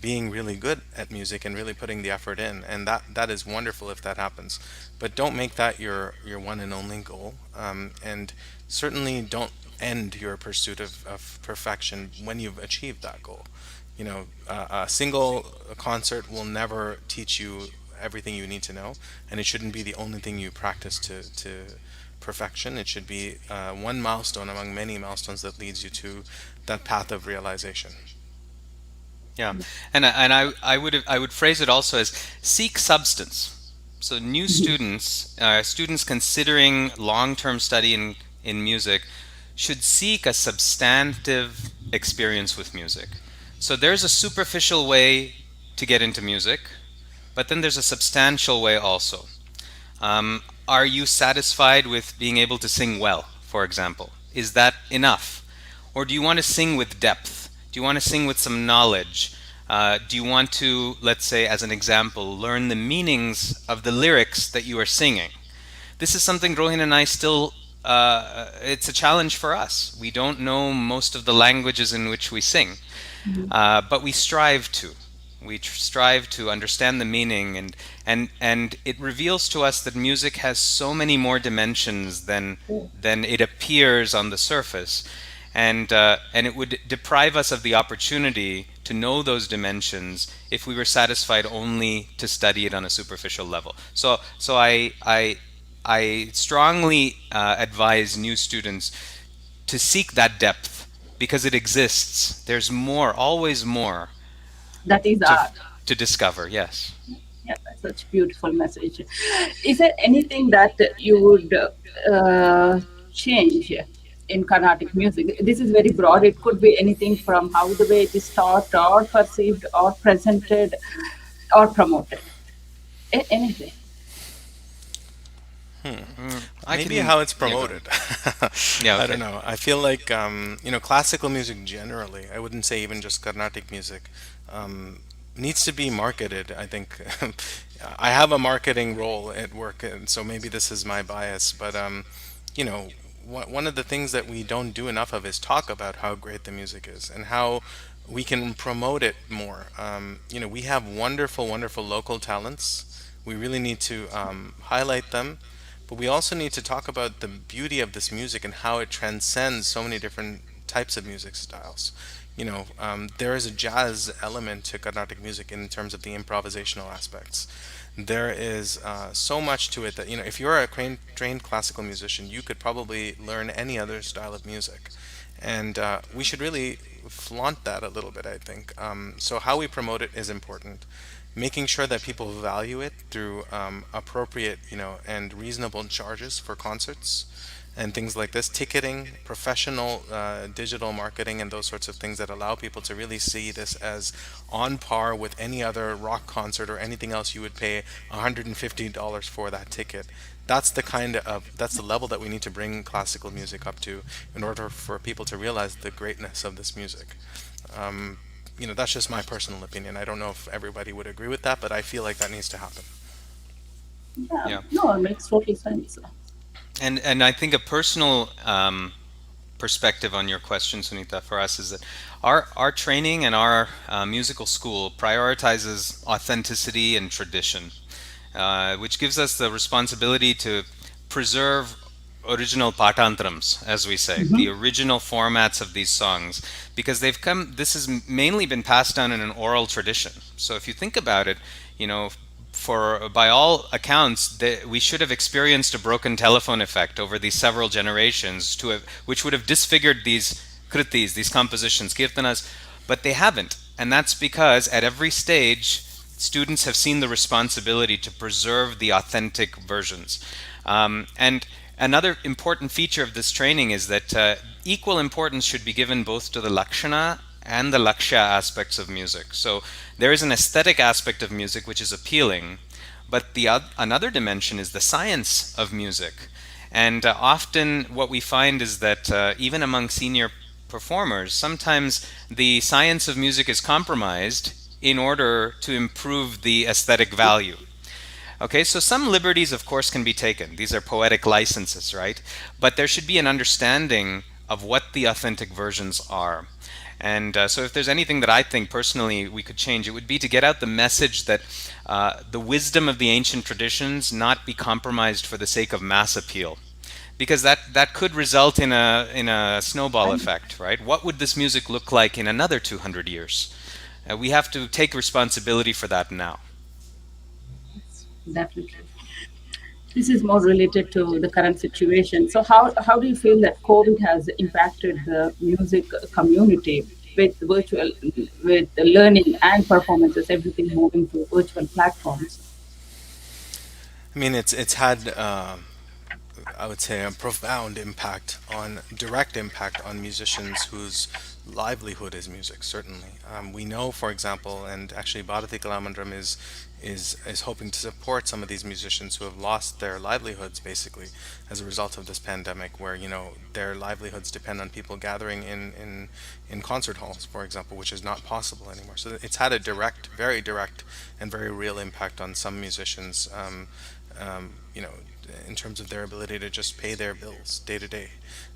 being really good at music and really putting the effort in, and that is wonderful if that happens. But don't make that your one and only goal, and certainly don't end your pursuit of perfection when you've achieved that goal. A single concert will never teach you everything you need to know, and it shouldn't be the only thing you practice to perfection. It should be one milestone among many milestones that leads you to that path of realization. Yeah, and I would phrase it also as seek substance. So new students considering long-term study in music should seek a substantive experience with music. So there's a superficial way to get into music, but then there's a substantial way also. Are you satisfied with being able to sing well, for example? Is that enough? Or do you want to sing with depth? Do you want to sing with some knowledge? Do you want to, let's say, as an example, learn the meanings of the lyrics that you are singing? This is something Rohin and I still, it's a challenge for us. We don't know most of the languages in which we sing, but we strive to. We strive to understand the meaning, and it reveals to us that music has so many more dimensions than it appears on the surface, and it would deprive us of the opportunity to know those dimensions if we were satisfied only to study it on a superficial level. So I strongly advise new students to seek that depth because it exists. There's more, always more That is to art. to discover. Yes. Yeah, that's such a beautiful message. Is there anything that you would change in Carnatic music? This is very broad. It could be anything from how the way it is taught or perceived or presented or promoted. Anything. I Maybe can. how it's Yeah, go ahead. promoted. Yeah, I okay. don't know. I feel like classical music generally. I wouldn't say even just Carnatic music. Um, Needs to be marketed. I think I have a marketing role at work, and so maybe this is my bias. But you know, one of the things that we don't do enough of is talk about how great the music is and how we can promote it more. We have wonderful, wonderful local talents. We really need to highlight them, but we also need to talk about the beauty of this music and how it transcends so many different types of music styles. There is a jazz element to Carnatic music in terms of the improvisational aspects. There is so much to it that, if you're a trained classical musician, you could probably learn any other style of music. And we should really flaunt that a little bit, I think. So, how we promote it is important. Making sure that people value it through appropriate, and reasonable charges for concerts and things like this, ticketing, professional digital marketing, and those sorts of things that allow people to really see this as on par with any other rock concert or anything else you would pay $150 for that ticket. That's the level that we need to bring classical music up to in order for people to realize the greatness of this music. Um, that's just my personal opinion. I don't know if everybody would agree with that, but I feel like that needs to happen. Yeah, Yeah. no, it makes total sense. And I think a personal perspective on your question, Sunita, for us is that our training and our musical school prioritizes authenticity and tradition, which gives us the responsibility to preserve original patantrams, as we say, the Hmm. original formats of these songs, because this has mainly been passed down in an oral tradition. So if you think about it, you know, for by all accounts, we should have experienced a broken telephone effect over these several generations which would have disfigured these kritis, these compositions, kirtanas, but they haven't. And that's because at every stage, students have seen the responsibility to preserve the authentic versions. And another important feature of this training is that equal importance should be given both to the lakshana and the lakshya aspects of music. So there is an aesthetic aspect of music which is appealing, but another dimension is the science of music. And often what we find is that even among senior performers, sometimes the science of music is compromised in order to improve the aesthetic value. Okay, so some liberties, of course, can be taken. These are poetic licenses, right? But there should be an understanding of what the authentic versions are. And so, if there's anything that I think personally we could change, it would be to get out the message that the wisdom of the ancient traditions not be compromised for the sake of mass appeal, because that could result in a snowball And effect, right? What would this music look like in another 200 years? We have to take responsibility for that now. definitely, this is more related to the current situation. So, how do you feel that COVID has impacted the music community with virtual, with the learning and performances, everything moving to virtual platforms? I mean, it's had I would say a profound direct impact on musicians whose livelihood is music. Certainly, we know, for example, and actually, Bharati Kalamandram is hoping to support some of these musicians who have lost their livelihoods basically as a result of this pandemic, where their livelihoods depend on people gathering in concert halls, for example, which is not possible anymore. So it's had a very direct, and very real impact on some musicians. In terms of their ability to just pay their bills day to day.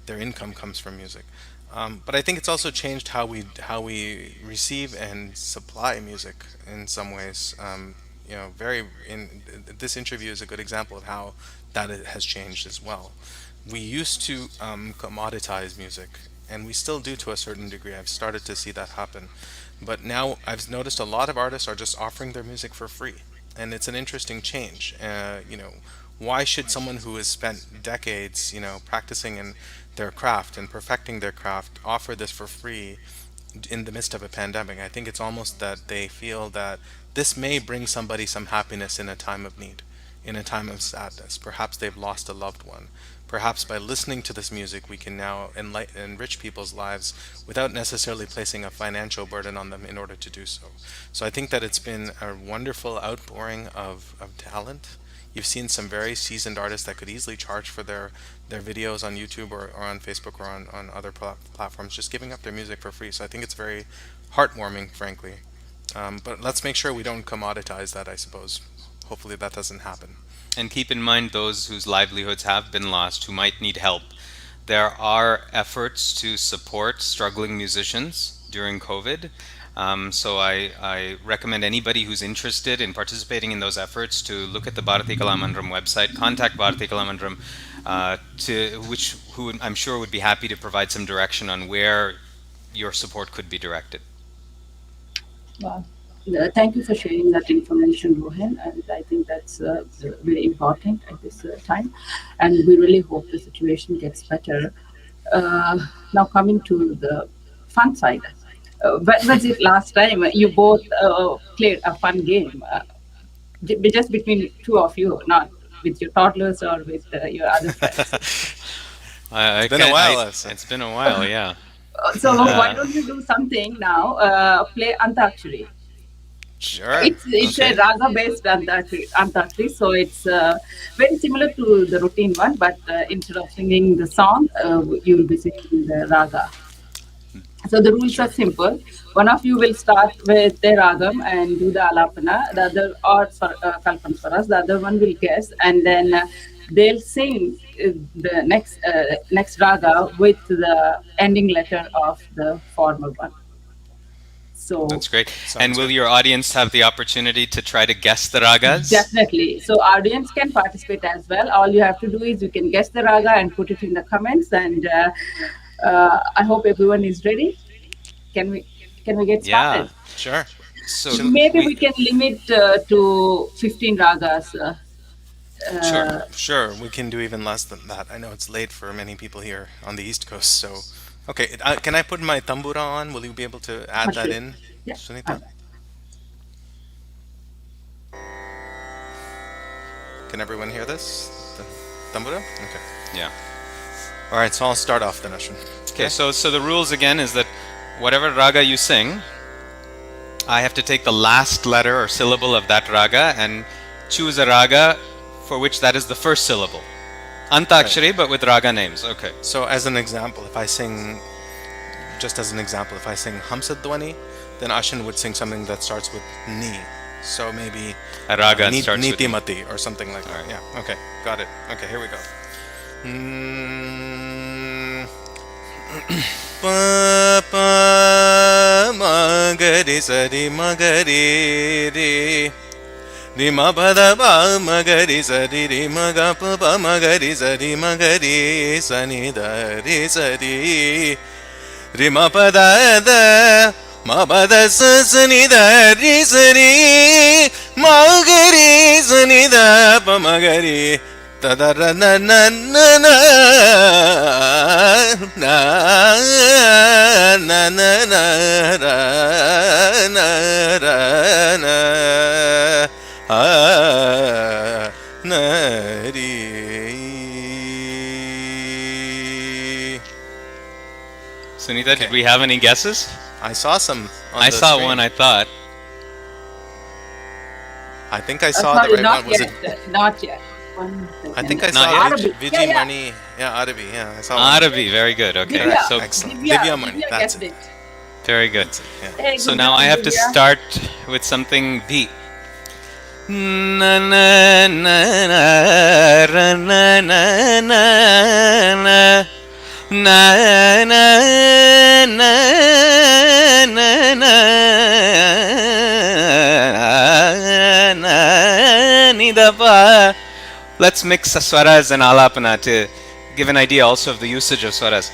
Their income comes from music. But I think it's also changed how we receive and supply music in some ways. Very in this interview is a good example of how that has changed as well. We used to commoditize music, and we still do to a certain degree. I've started to see that happen, but now I've noticed a lot of artists are just offering their music for free, and it's an interesting change. Why should someone who has spent decades, practicing in their craft and perfecting their craft offer this for free in the midst of a pandemic? I think it's almost that they feel that this may bring somebody some happiness in a time of need, in a time of sadness. Perhaps they've lost a loved one. Perhaps by listening to this music, we can now enrich people's lives without necessarily placing a financial burden on them in order to do so. So I think that it's been a wonderful outpouring of talent. You've seen some very seasoned artists that could easily charge for their videos on YouTube or on Facebook or on other platforms, just giving up their music for free. So I think it's very heartwarming, frankly. But let's make sure we don't commoditize that, I suppose. Hopefully that doesn't happen. And keep in mind those whose livelihoods have been lost, who might need help. There are efforts to support struggling musicians during COVID. So I recommend anybody who's interested in participating in those efforts to look at the Bharati Kalamandram website, contact Bharati Kalamandram, who I'm sure would be happy to provide some direction on where your support could be directed. Wow. Thank you for sharing that information, Rohin, and I think that's very important at this time. And we really hope the situation gets better. Now, coming to the fun side. When was it last time you both played a fun game? Just between two of you, not with your toddlers or with your other friends. It's been a while. It's been a while, yeah. So why don't we do something now? Play Antakshari. Sure. It's a raga-based Antakshari, so it's very similar to the routine one, but instead of singing the song, you will be singing the raga. So the rules are simple. One of you will start with the ragam and do the alapana. The other, or kalpan swaras. The other one will guess, and then they'll sing the next raga with the ending letter of the former one. So that's great. And will your audience have the opportunity to try to guess the ragas? Definitely. So audience can participate as well. All you have to do is you can guess the raga and put it in the comments. And I hope everyone is ready. Can we get started? Yeah, sure. So maybe we can limit to 15 ragas. Sure. We can do even less than that. I know it's late for many people here on the East Coast. So, okay. Can I put my tambura on? Will you be able to add that in, yeah. Suneetha? Can everyone hear this? The tambura? Okay. Yeah. All right. So I'll start off then, Ashwin. Okay. So the rules again is that whatever raga you sing, I have to take the last letter or syllable of that raga and choose a raga for which that is the first syllable. Antakshari, right. But with raga names. Okay. So as an example, if I sing Hamsadwani, then Ashwin would sing something that starts with Ni. So maybe a raga starts with Nitimati or something like that. Right. Yeah. Okay. Got it. Okay. Here we go. Pa pa magari sari magari re re ma pa da pa magari sari re ma ga pa pa magari sari magari sani da re sari re ma pa da ma pa da sani da re sari magari sani da pa magari ta da ra na na na na na na na na ra na ra na na ri. Suneetha, did we have any guesses? I saw some. I saw one. I thought. I think I saw the right one. Was it? Not yet. I think I saw Vijay Mani. Yeah, Arabi. Yeah, I saw Arabi. Very good. Okay. Divya. So excellent. Divya Mani. That's it. Very good. Hey, so now I have to start with something deep. Na na na na ra, na na na na na na na na ni da pa. Let's mix swaras and alapana to give an idea also of the usage of swaras.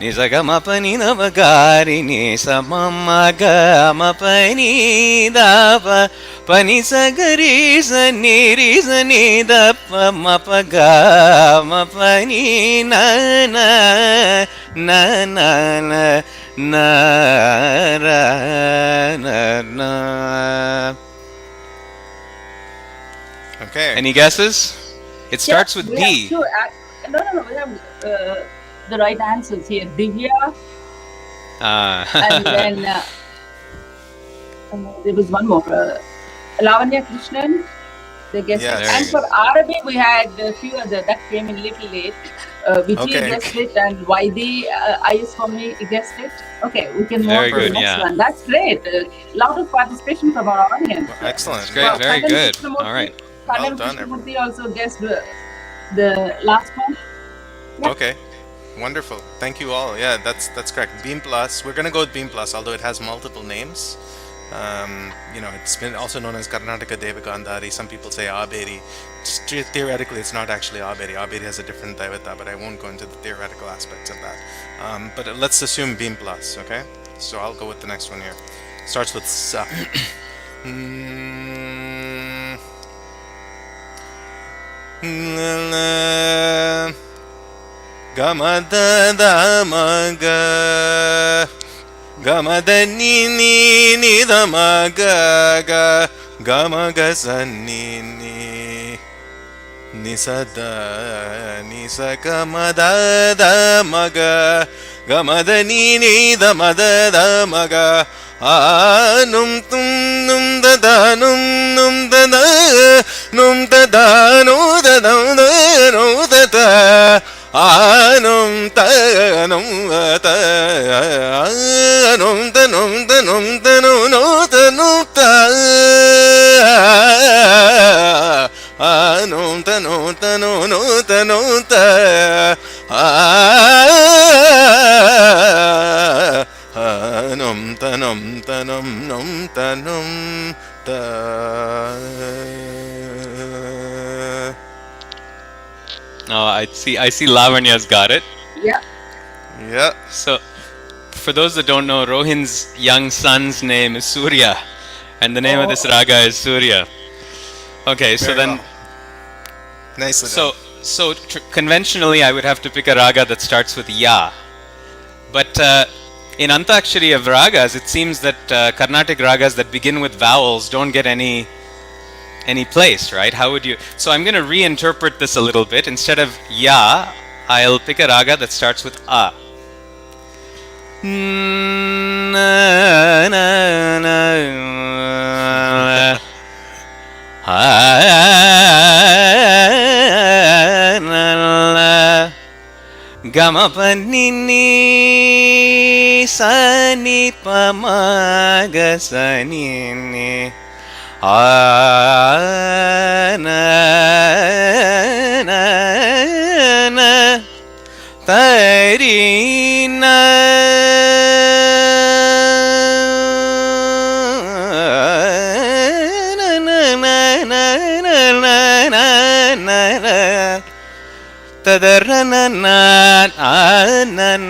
Ni sa ga ma pa ni da pa ga ri ni sa ma ma ga ma pa ni da pa pa ni sa ga ri sa ni da pa ma pa ga ma pa ni na na na na na na ra na na. Okay. Any guesses? It starts with D. Sure. No. We have the right answers here. Divya. And then there was one more. Lavanya Krishnan. They guessed it. Very And Yes. good. for Arabic, we had a few other that came in little late. Vijay Okay. guessed it, and Vaidi IS for me guessed it. Okay, we can move on Very to the good. Perfect. next Yeah. one. That's great. Lot of participation from our audience. That's Excellent. great. Yeah. Very Kannan good. All Krishnamurti, right. Well Kannan done, everyone. Krishnamurti also guessed the last one. Yeah. Okay. Wonderful. Thank you all. Yeah, that's correct. Beam Plus. We're gonna go with Beam Plus, although it has multiple names. It's been also known as Karnataka Devagandhari. Some people say Aberi. Theoretically, it's not actually Aberi. Aberi has a different Devata, but I won't go into the theoretical aspects of that. But let's assume Beam Plus, okay? So I'll go with the next one here. Starts with Sa. Mm, Gamada Damaga. Gamada ni ni da maga ga gamaga sanni ni nisada nisa gamada da maga gamada ni da mada da maga num tum num da num da no da no da num ta num ta num ta num ta num ta no no ta num ta num ta no ta no no ta no ta num ta num ta num num ta num ta. Oh, I see Lavanya's got it. Yeah. Yeah. So, for those that don't know, Rohin's young son's name is Surya, and the name of this raga is Surya. Okay, so Very then, well. Nicely so done. conventionally, I would have to pick a raga that starts with Ya, but in Antakshari of ragas, it seems that Carnatic ragas that begin with vowels don't get any place, right? How would you? So I'm going to reinterpret this a little bit. Instead of Ya, I'll pick a raga that starts with A. Na, na, na, Gama pa ni ni sa ni pa ma ga sa ni ni na na na ta ri na na na na na na na Tadarana na na na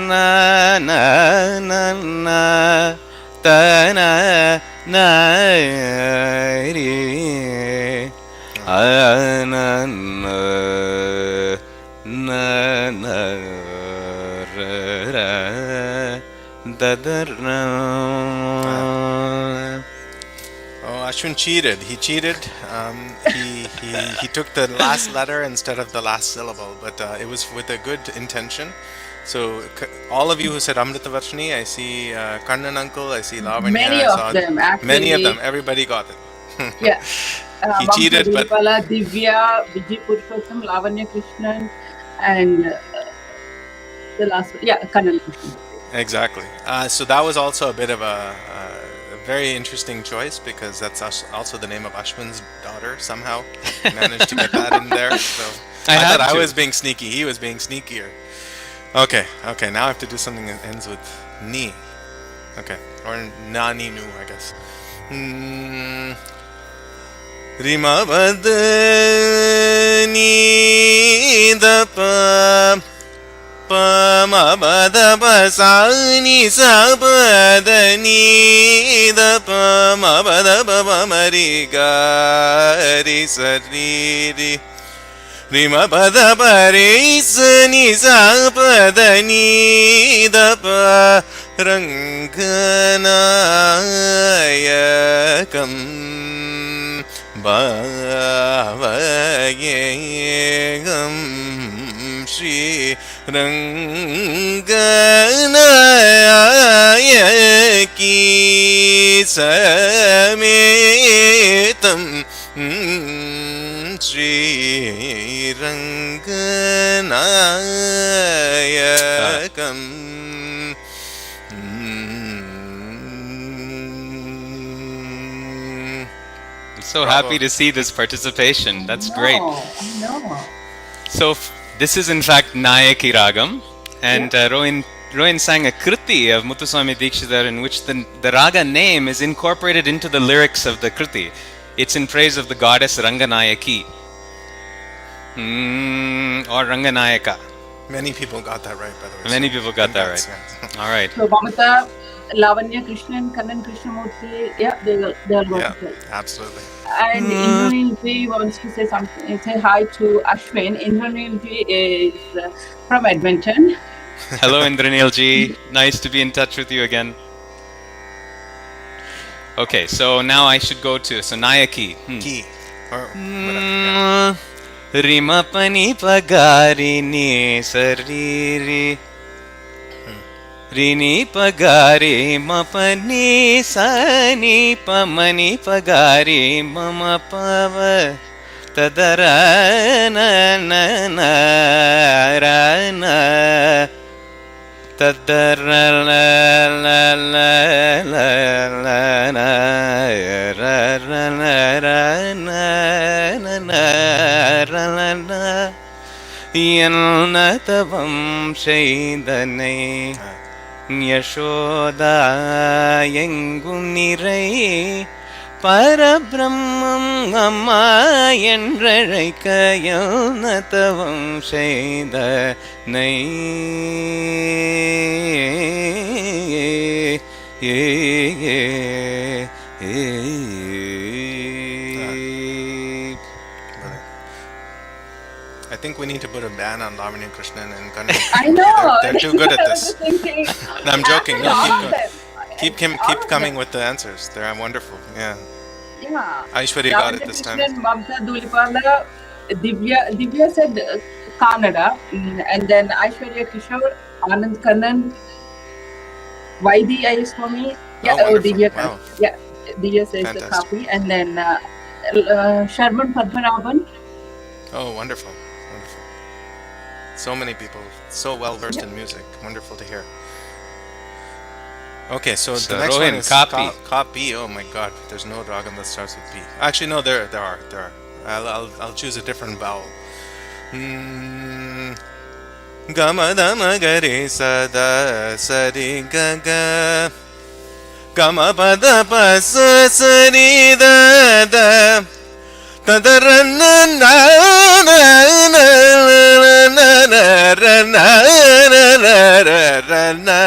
na na na ta na na ri na na na na ra tadarana. Oh, Ashwin cheated. He cheated. He took the last letter instead of the last syllable, but it was with a good intention. So all of you who said Amritavarshini, I see Karnan uncle, I see Lavanya, Many I of saw them, many of them. actually. Everybody got it. Yeah. He Mamta cheated, but Dilipala, Divya, Vijay Purushottam, Lavanya Krishnan, and the last one. Yeah, Kannan Krishnan. exactly. So that was also a bit of a very interesting choice because that's also the name of Ashwin's daughter. Somehow managed to get that in there. So I had thought I to. was being sneaky. He was being sneakier. Okay. Now I have to do something that ends with ni. Okay, or na ni nu, I guess. Rima bad ni da pa. Ma ba da ba sa ni sa ba da ni da pa ma ba da ba ba ma ri ga ri sa ri ri ri ma ba da ba ri sa ni sa ba da ni da pa ranganayakam bhavayegam Shri Ranganayaki Sametam Ranganaayakam. I'm so Bravo. happy to see this participation. That's great. No. So this is in fact Nayaki Ragam, and Rohin sang a kriti of Muthuswami Dikshidhar in which the raga name is incorporated into the lyrics of the kriti. It's in praise of the goddess Ranganayaki or Ranganayaka. Many people got that right, by the way. Many so people got that congrats, right. yeah. All right. So Mamata, Lavanya Krishnan, Kannan Krishnamurti, they'll go Yeah, to play. absolutely. And Indranil Ji wants to say something. Say hi to Ashwin. Indranil Ji is from Edmonton. Hello, Indranil ji. Nice to be in touch with you again. Okay, so now I should go to Nayaki. Key. Or whatever. Yeah. Rima pani pagari ni sariri Rini pagari mapani sani pamani pagari mama pava tadara na na na ra na tadara la la la la la na ra ra na ra na na na ra la na yannatavam shaidanai Yashoda எங்கும் நிறை பரபிரம்மம் அம்மா என்றழைக்க யௌனதவம் செய்த நை I think we need to put a ban on Lavanya Krishnan and Carnatic. I know. They're too good at this. Thinking, No, I'm joking. No, keep All keep of coming them. with the answers. They're wonderful. Yeah. Yeah. Aishwarya got it this time. Krishnan, Mamta Dulipala, Divya said Kannada, and then Aishwarya Kishore, Anand Kannan, Vaidi Ayaswamy, wonderful. Divya. Wow. Yeah, Divya says the Fantastic. copy, and then Sharman Padmanabhan. Oh, wonderful. Wonderful. So many people, so well versed in music. Wonderful to hear. Okay, so the next Rohin, one is Kapi. Kapi. Oh my God, there's no ragam that starts with P. Actually, no, there are. I'll choose a different vowel. Gama dama gare sada sari gaga. Gama pada pa sa sari da da. Tadarana na na na na na na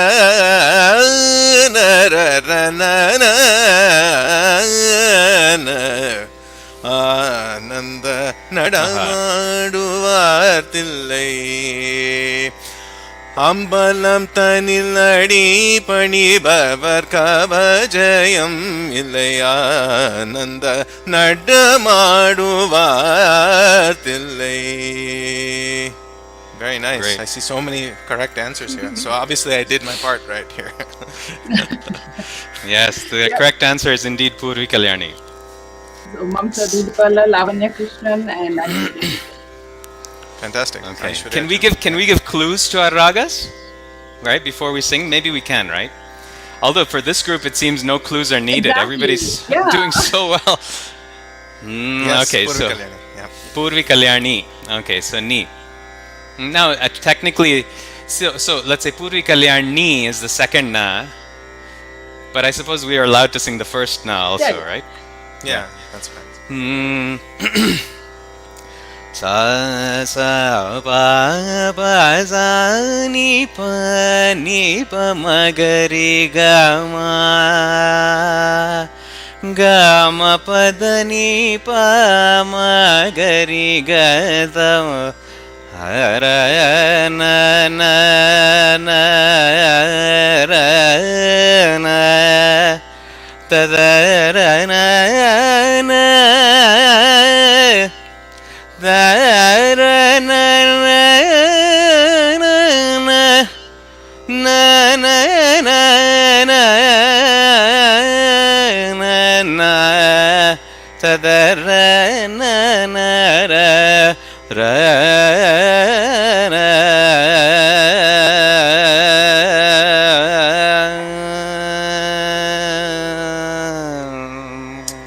ஆனந்த நடமாடுவார்த்தில்லை அம்பலம் தனில் அடி பணிபவர் கவஜயம் இல்லை ஆனந்த நடமாடுவார்த்தில்லை. Very nice. Great. I see so many correct answers here. So obviously I did my part right here. Yes, the correct answer is indeed Purvi Kalyani. So Mamta Dulipala, Lavanya Krishnan, and Aishwarya. Fantastic. Okay. Aishwarya. Can we give clues to our ragas? Right, before we sing? Maybe we can, right? Although for this group it seems no clues are needed. Exactly. Everybody's Yeah. doing so well. Yes, Okay, Purvi so Kalyani. Yeah. Purvi Kalyani. Okay, so ni. Now, technically, so let's say Purvi Kalyani is the second na, but I suppose we are allowed to sing the first na also, Yeah. right? Yeah, that's right. Sa sa pa pa sa ni pa ma ga re ga ma pa da ni pa ma ga re ga da ra na na na ra na ta da ra na na da ra na na na na na na na na tadar na na ra ra ra.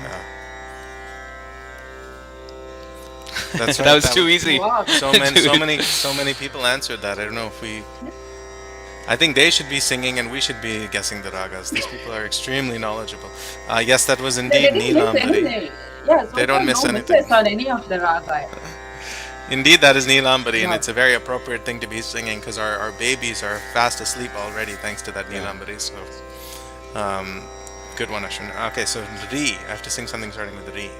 Yeah. That's That right. was too easy. Wow. So many people answered that. I don't know if we. I think they should be singing and we should be guessing the ragas. These people are extremely knowledgeable. Yes, that was They indeed didn't miss Neelambari. anything. Yeah, so They far don't miss no anything. misses on any of the raga. Indeed, that is Neelambari, and Wow. it's a very appropriate thing to be singing because our babies are fast asleep already thanks to that Neelambari. So, um, good one, Ashwin. Okay, so Ri. I have to sing something starting with Ri.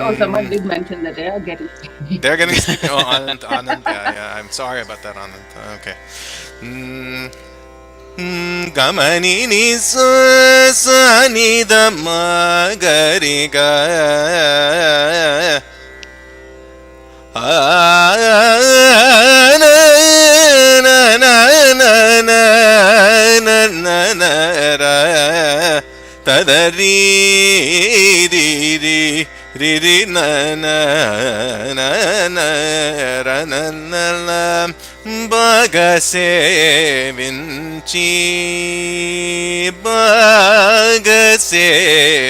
Oh, someone did mention that they are getting sleepy. They're getting sleepy. Oh, Anand. Yeah. I'm sorry about that, Anand. Okay. Gamani ni sa ni da ma ga ri ga. Na na na na na na na ra. Ta da ri ri ri. Ri na na na na ra na na la baga se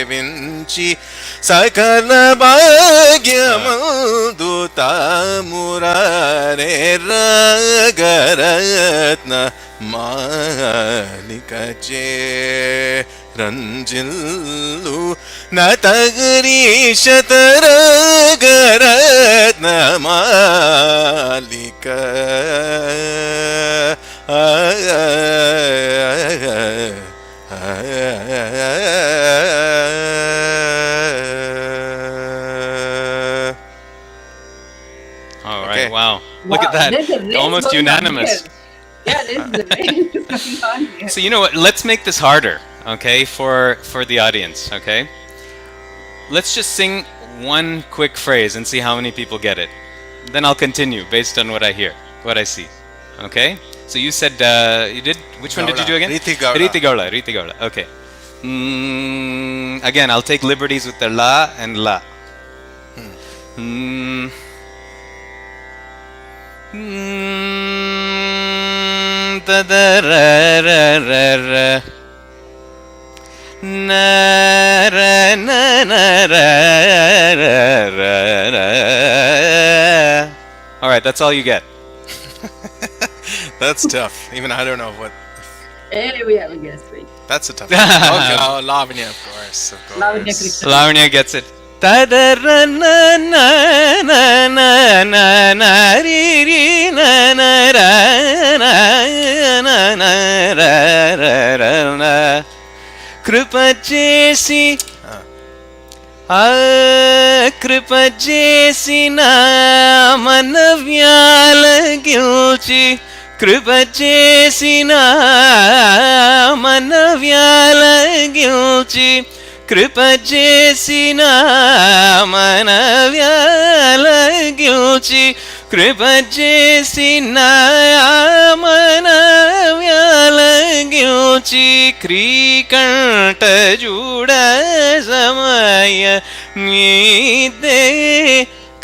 vinci sakala bhagyamandu tamurare ragaratna malikache ranjillu natagri shataragatna malika All right, Okay. wow. Look at that. There's a race Almost going on unanimous. here. Yeah, there's a race going on here. So you know what? Let's make this harder, okay, for the audience, okay? Let's just sing one quick phrase and see how many people get it. Then I'll continue based on what I hear, what I see. Okay? So you said you did. Which one did you do again? Riti Gaula. Riti Gaula. Riti Gaula. Okay. Again, I'll take liberties with the la and la. Da da ra ra ra ra. Na ra na na ra ra ra ra. All right, that's all you get. That's tough. Even I don't know what. Hey, we have a guest. Wait. That's a tough one. Okay, oh, Lavanya, of course. Lavanya Krishna. Lavanya gets it. Ta da ra na na na na na na ri ri na na ra na na na ra ra ra na. Kripa chesi కృప చేసిన మన వ్యాలగిల్చి కృప చేసిన మన వ్యాలగిల్చి కృప చేసిన మన వ్యాలగిల్చి కృప చేసిన మన వ్యాలగిల్చి క్రీకంఠ జూడ సమయ మీదే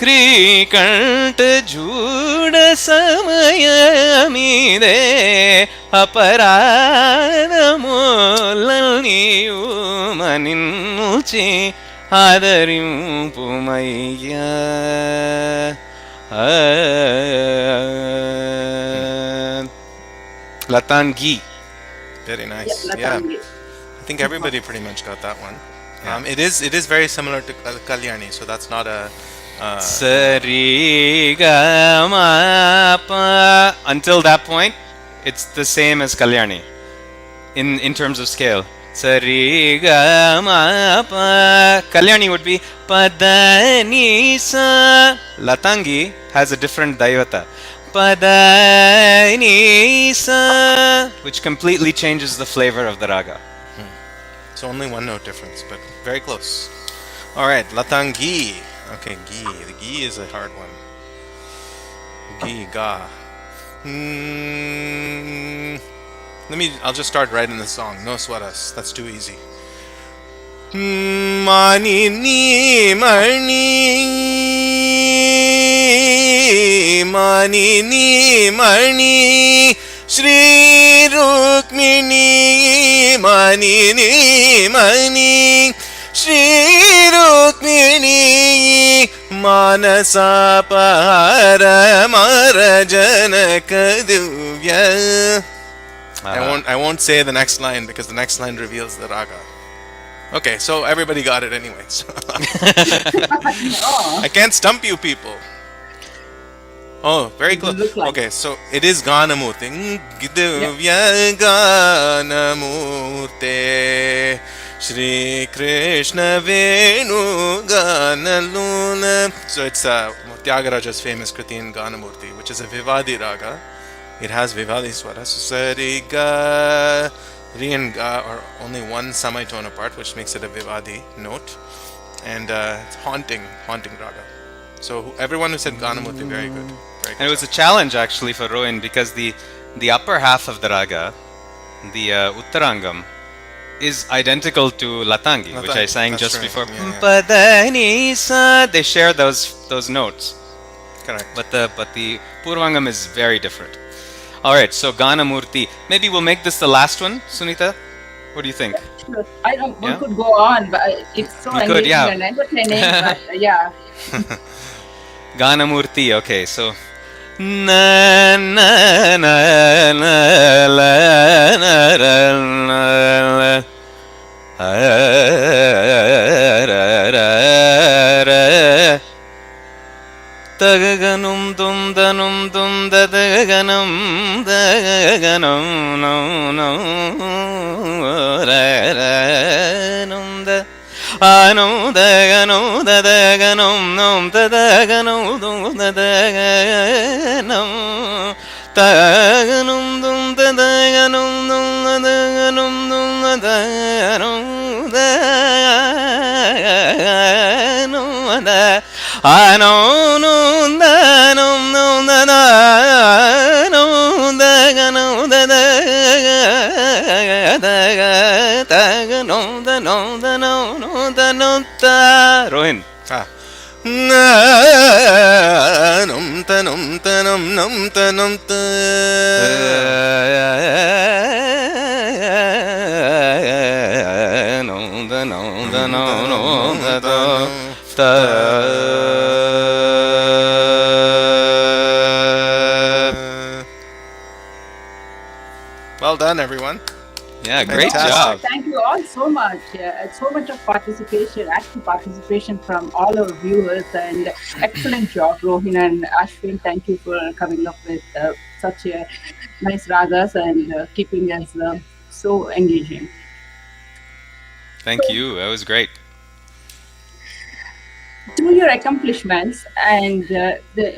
క్రీకంఠ జూడ సమయ మీదే అపరాధములనియు మనించి ఆదరింపుమయ్యా Latangi. Very nice. Yeah, Yeah. Latangi. I think everybody pretty much got that one. It is very similar to Kalyani, so that's not a. Sarigama. Until that point, it's the same as Kalyani in terms of scale. Sarigama. Kalyani would be Padanisa. Latangi has a different Daivata. Padanisa, which completely changes the flavor of the raga. It's only one note difference, but very close. All right, Latangi. Okay, gi. The gi is a hard one. Gi, ga. I'll just start right in the song. No swaras. That's too easy. Mani ni mani, mani ni mani, Shri Rukmini, mani ni mani, Shri Rukmini, Manasa para Marajanaka Divya. I won't say the next line because the next line reveals the raga. Okay, so everybody got it anyway. So I can't stump you people. Oh, very close. Okay, so it is Ganamurti. Gidavya Ganamurti. Shri Krishna Venu Ganaluna. So it's Tyagaraja's famous Kriti in Ganamurti, which is a Vivadi raga. It has Vivadi swara. So Sari Ga. Ri and Ga are only one semitone apart, which makes it a Vivadi note. And it's haunting raga. So everyone who said Ganamurti, very good. Very good. And it was a challenge actually for Rohin because the upper half of the raga, the Uttarangam, is identical to Latangi, which I sang just right. before. Yeah. They share those notes. Correct. But the Purvangam is very different. All right, so Ganamurti. Maybe we'll make this the last one, Suneetha. What do you think? Sure. I don't. We could go on, but it's so engaging and entertaining. But yeah. Ganamurti. Okay, so. Na na na na la na ra ra Tagaganum dum danum dum dadaganum daganum no no num da anum daganum dadaganum num dadaganum dum dadaganum taganum dum dadaganum dum dadaganum dum dadaganum daganum I know no da no no da da no da no da da da no da no da no no da no da Rohin. Num tanum tanum num tanum ta no da no da no no da da Well done, everyone. Yeah, great job. Thank you all so much. So much of participation, active participation from all our viewers, and excellent job, Rohin and Ashwin. Thank you for coming up with such nice ragas and keeping us so engaging. Thank you. That was great. Through your accomplishments and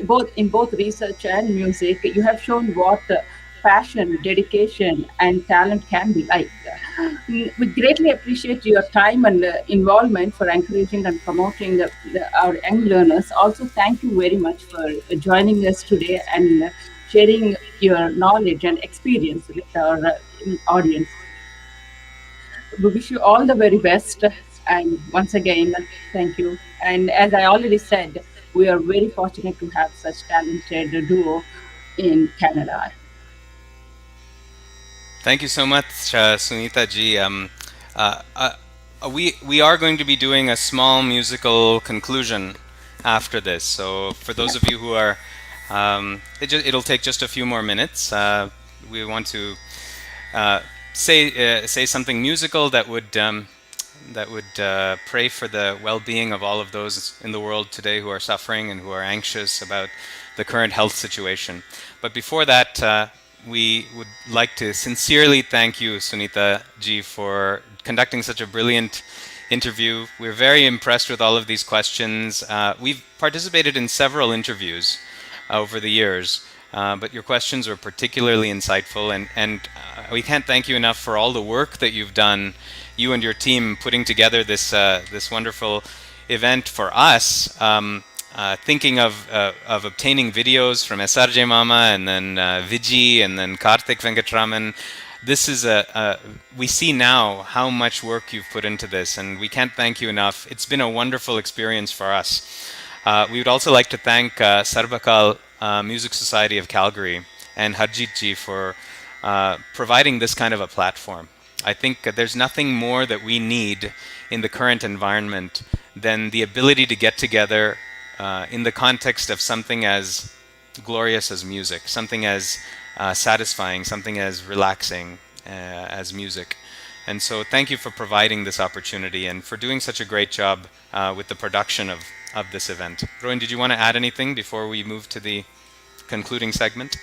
both research and music, you have shown what passion, dedication, and talent can be like. We greatly appreciate your time and involvement for encouraging and promoting our young learners. Also, thank you very much for joining us today and sharing your knowledge and experience with our audience. We wish you all the very best. And once again, thank you. And as I already said, we are very fortunate to have such talented duo in Canada. Thank you so much, Suneetha ji. We are going to be doing a small musical conclusion after this. So for those of you who are, it'll take just a few more minutes. We want to say something musical that would pray for the well-being of all of those in the world today who are suffering and who are anxious about the current health situation. But before that, we would like to sincerely thank you, Suneetha ji, for conducting such a brilliant interview. We're very impressed with all of these questions. We've participated in several interviews over the years, but your questions were particularly insightful, and we can't thank you enough for all the work that you've done, you and your team, putting together this wonderful event for us. Thinking of obtaining videos from SRJ Mama and then Viji and then Karthik Venkatraman, this is we see now how much work you've put into this, and we can't thank you enough. It's been a wonderful experience for us. We would also like to thank Sarbakal Music Society of Calgary and Harjit ji for providing this kind of a platform. I think there's nothing more that we need in the current environment than the ability to get together in the context of something as glorious as music, something as satisfying, something as relaxing as music. And so thank you for providing this opportunity and for doing such a great job with the production of this event. Rohin, did you want to add anything before we move to the concluding segment?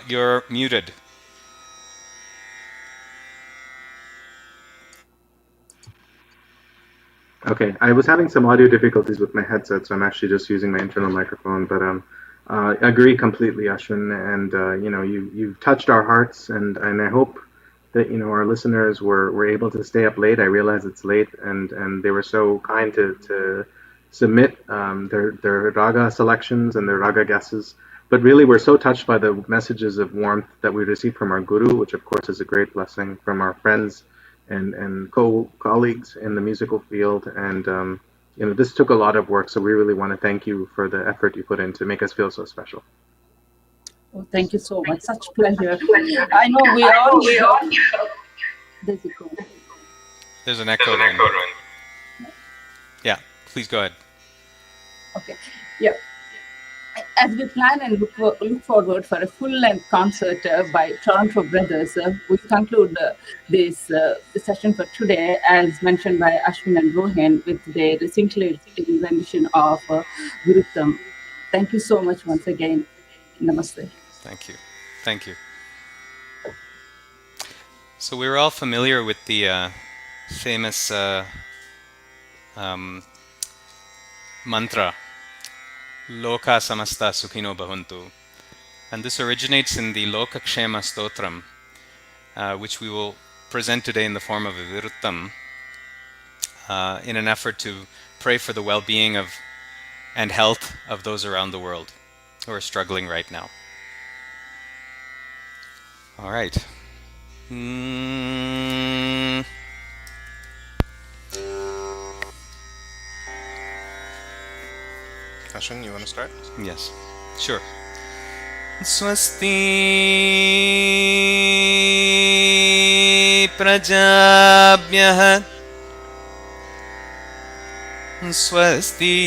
You're muted. Okay, I was having some audio difficulties with my headset, so I'm actually just using my internal microphone. But I agree completely, Ashwin, and you've touched our hearts, and I hope that our listeners were able to stay up late. I realize it's late, and they were so kind to submit their raga selections and their raga guesses. But really, we're so touched by the messages of warmth that we received from our guru, which of course is a great blessing, from our friends and colleagues in the musical field. And this took a lot of work, so we really want to thank you for the effort you put in to make us feel so special. Oh, thank you so much. Such pleasure. I know we all. There's echo. There's an echo there. Yeah, please go ahead. Okay. Yeah. As we plan and look forward for a full-length concert by Toronto Brothers, we conclude this session for today, as mentioned by Ashwin and Rohin, with their scintillating rendition of Viruttam. Thank you so much once again. Namaste. Thank you. Thank you. So we're all familiar with the famous mantra, Loka samasta sukhino bhavantu. And this originates in the Lokakshema Stotram, which we will present today in the form of a Viruttam, in an effort to pray for the well-being of and health of those around the world who are struggling right now. All right. Ashwin, you want to start? Yes, sure. Swasti prajabhyah Swasti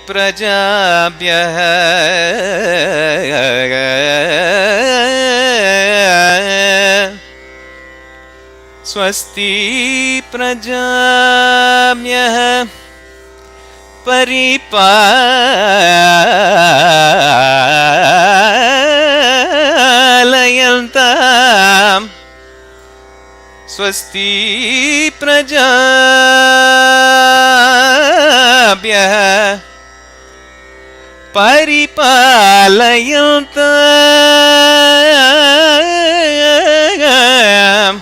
prajabhyah Swasti prajabhyah Paripalayantam Swasti prajabhyah Paripalayantam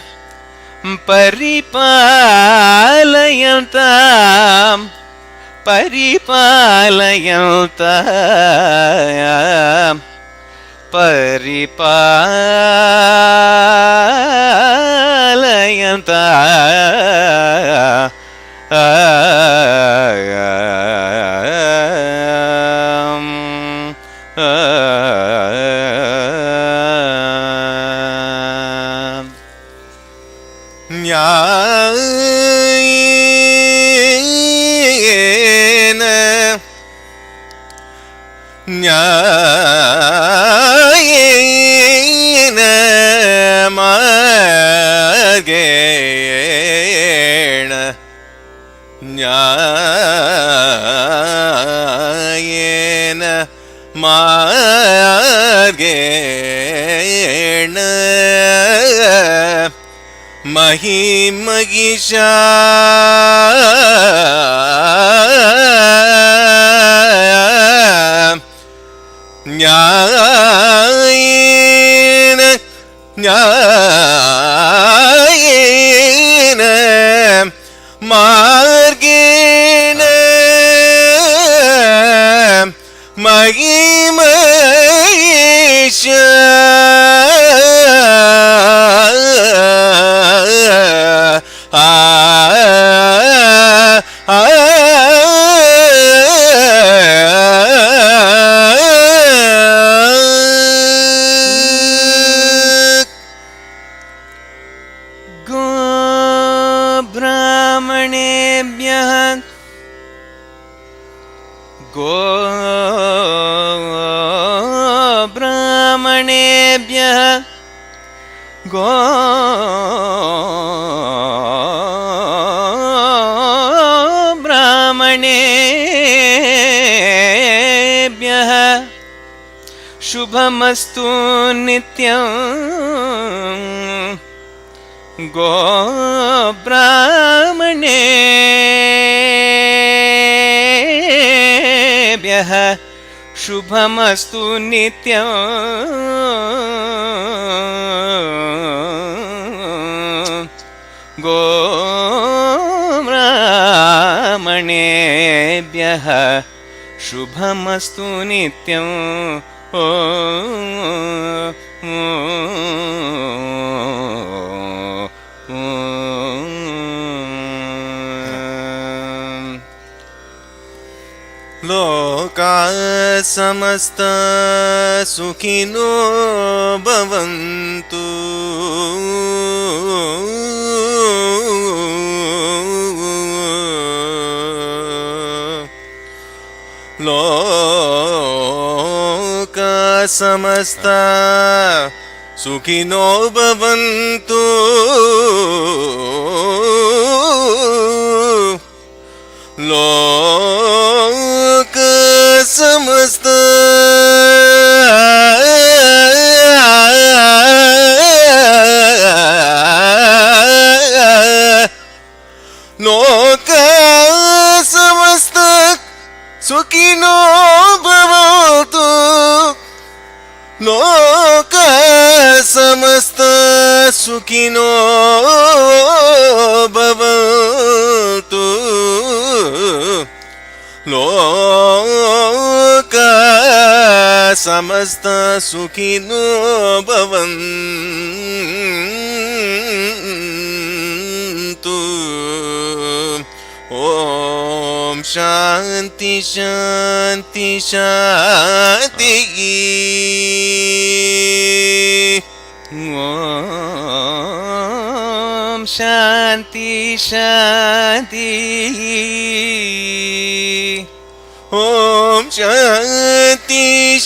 Paripalayantam Paripalayantam Nyayena magena Nyayena magena Mahimagisha Nyayena Nyayena Margena Mahimagisha गो ब्राह्मणेभ्यः गो ब्राह्मणेभ्यः शुभमस्तु नित्यं गो ब्राह्मणेभ्यः शुभमस्तु नित्यं गो ब्राह्मणेभ्यः शुभमस्तु नित्यं ओ लोका समस्ता सुखिनो भवन्तु लोका समस्ता सुखिनो भवन्तु लोक समस्त लोक समस्त सुखिनो भवन्तु लोक समस्त सुखिनो भवन्तु लोक समस्त सुखिनो भवन्तु ओम शांति शांति शांति ओम शांति शांति ओम शांति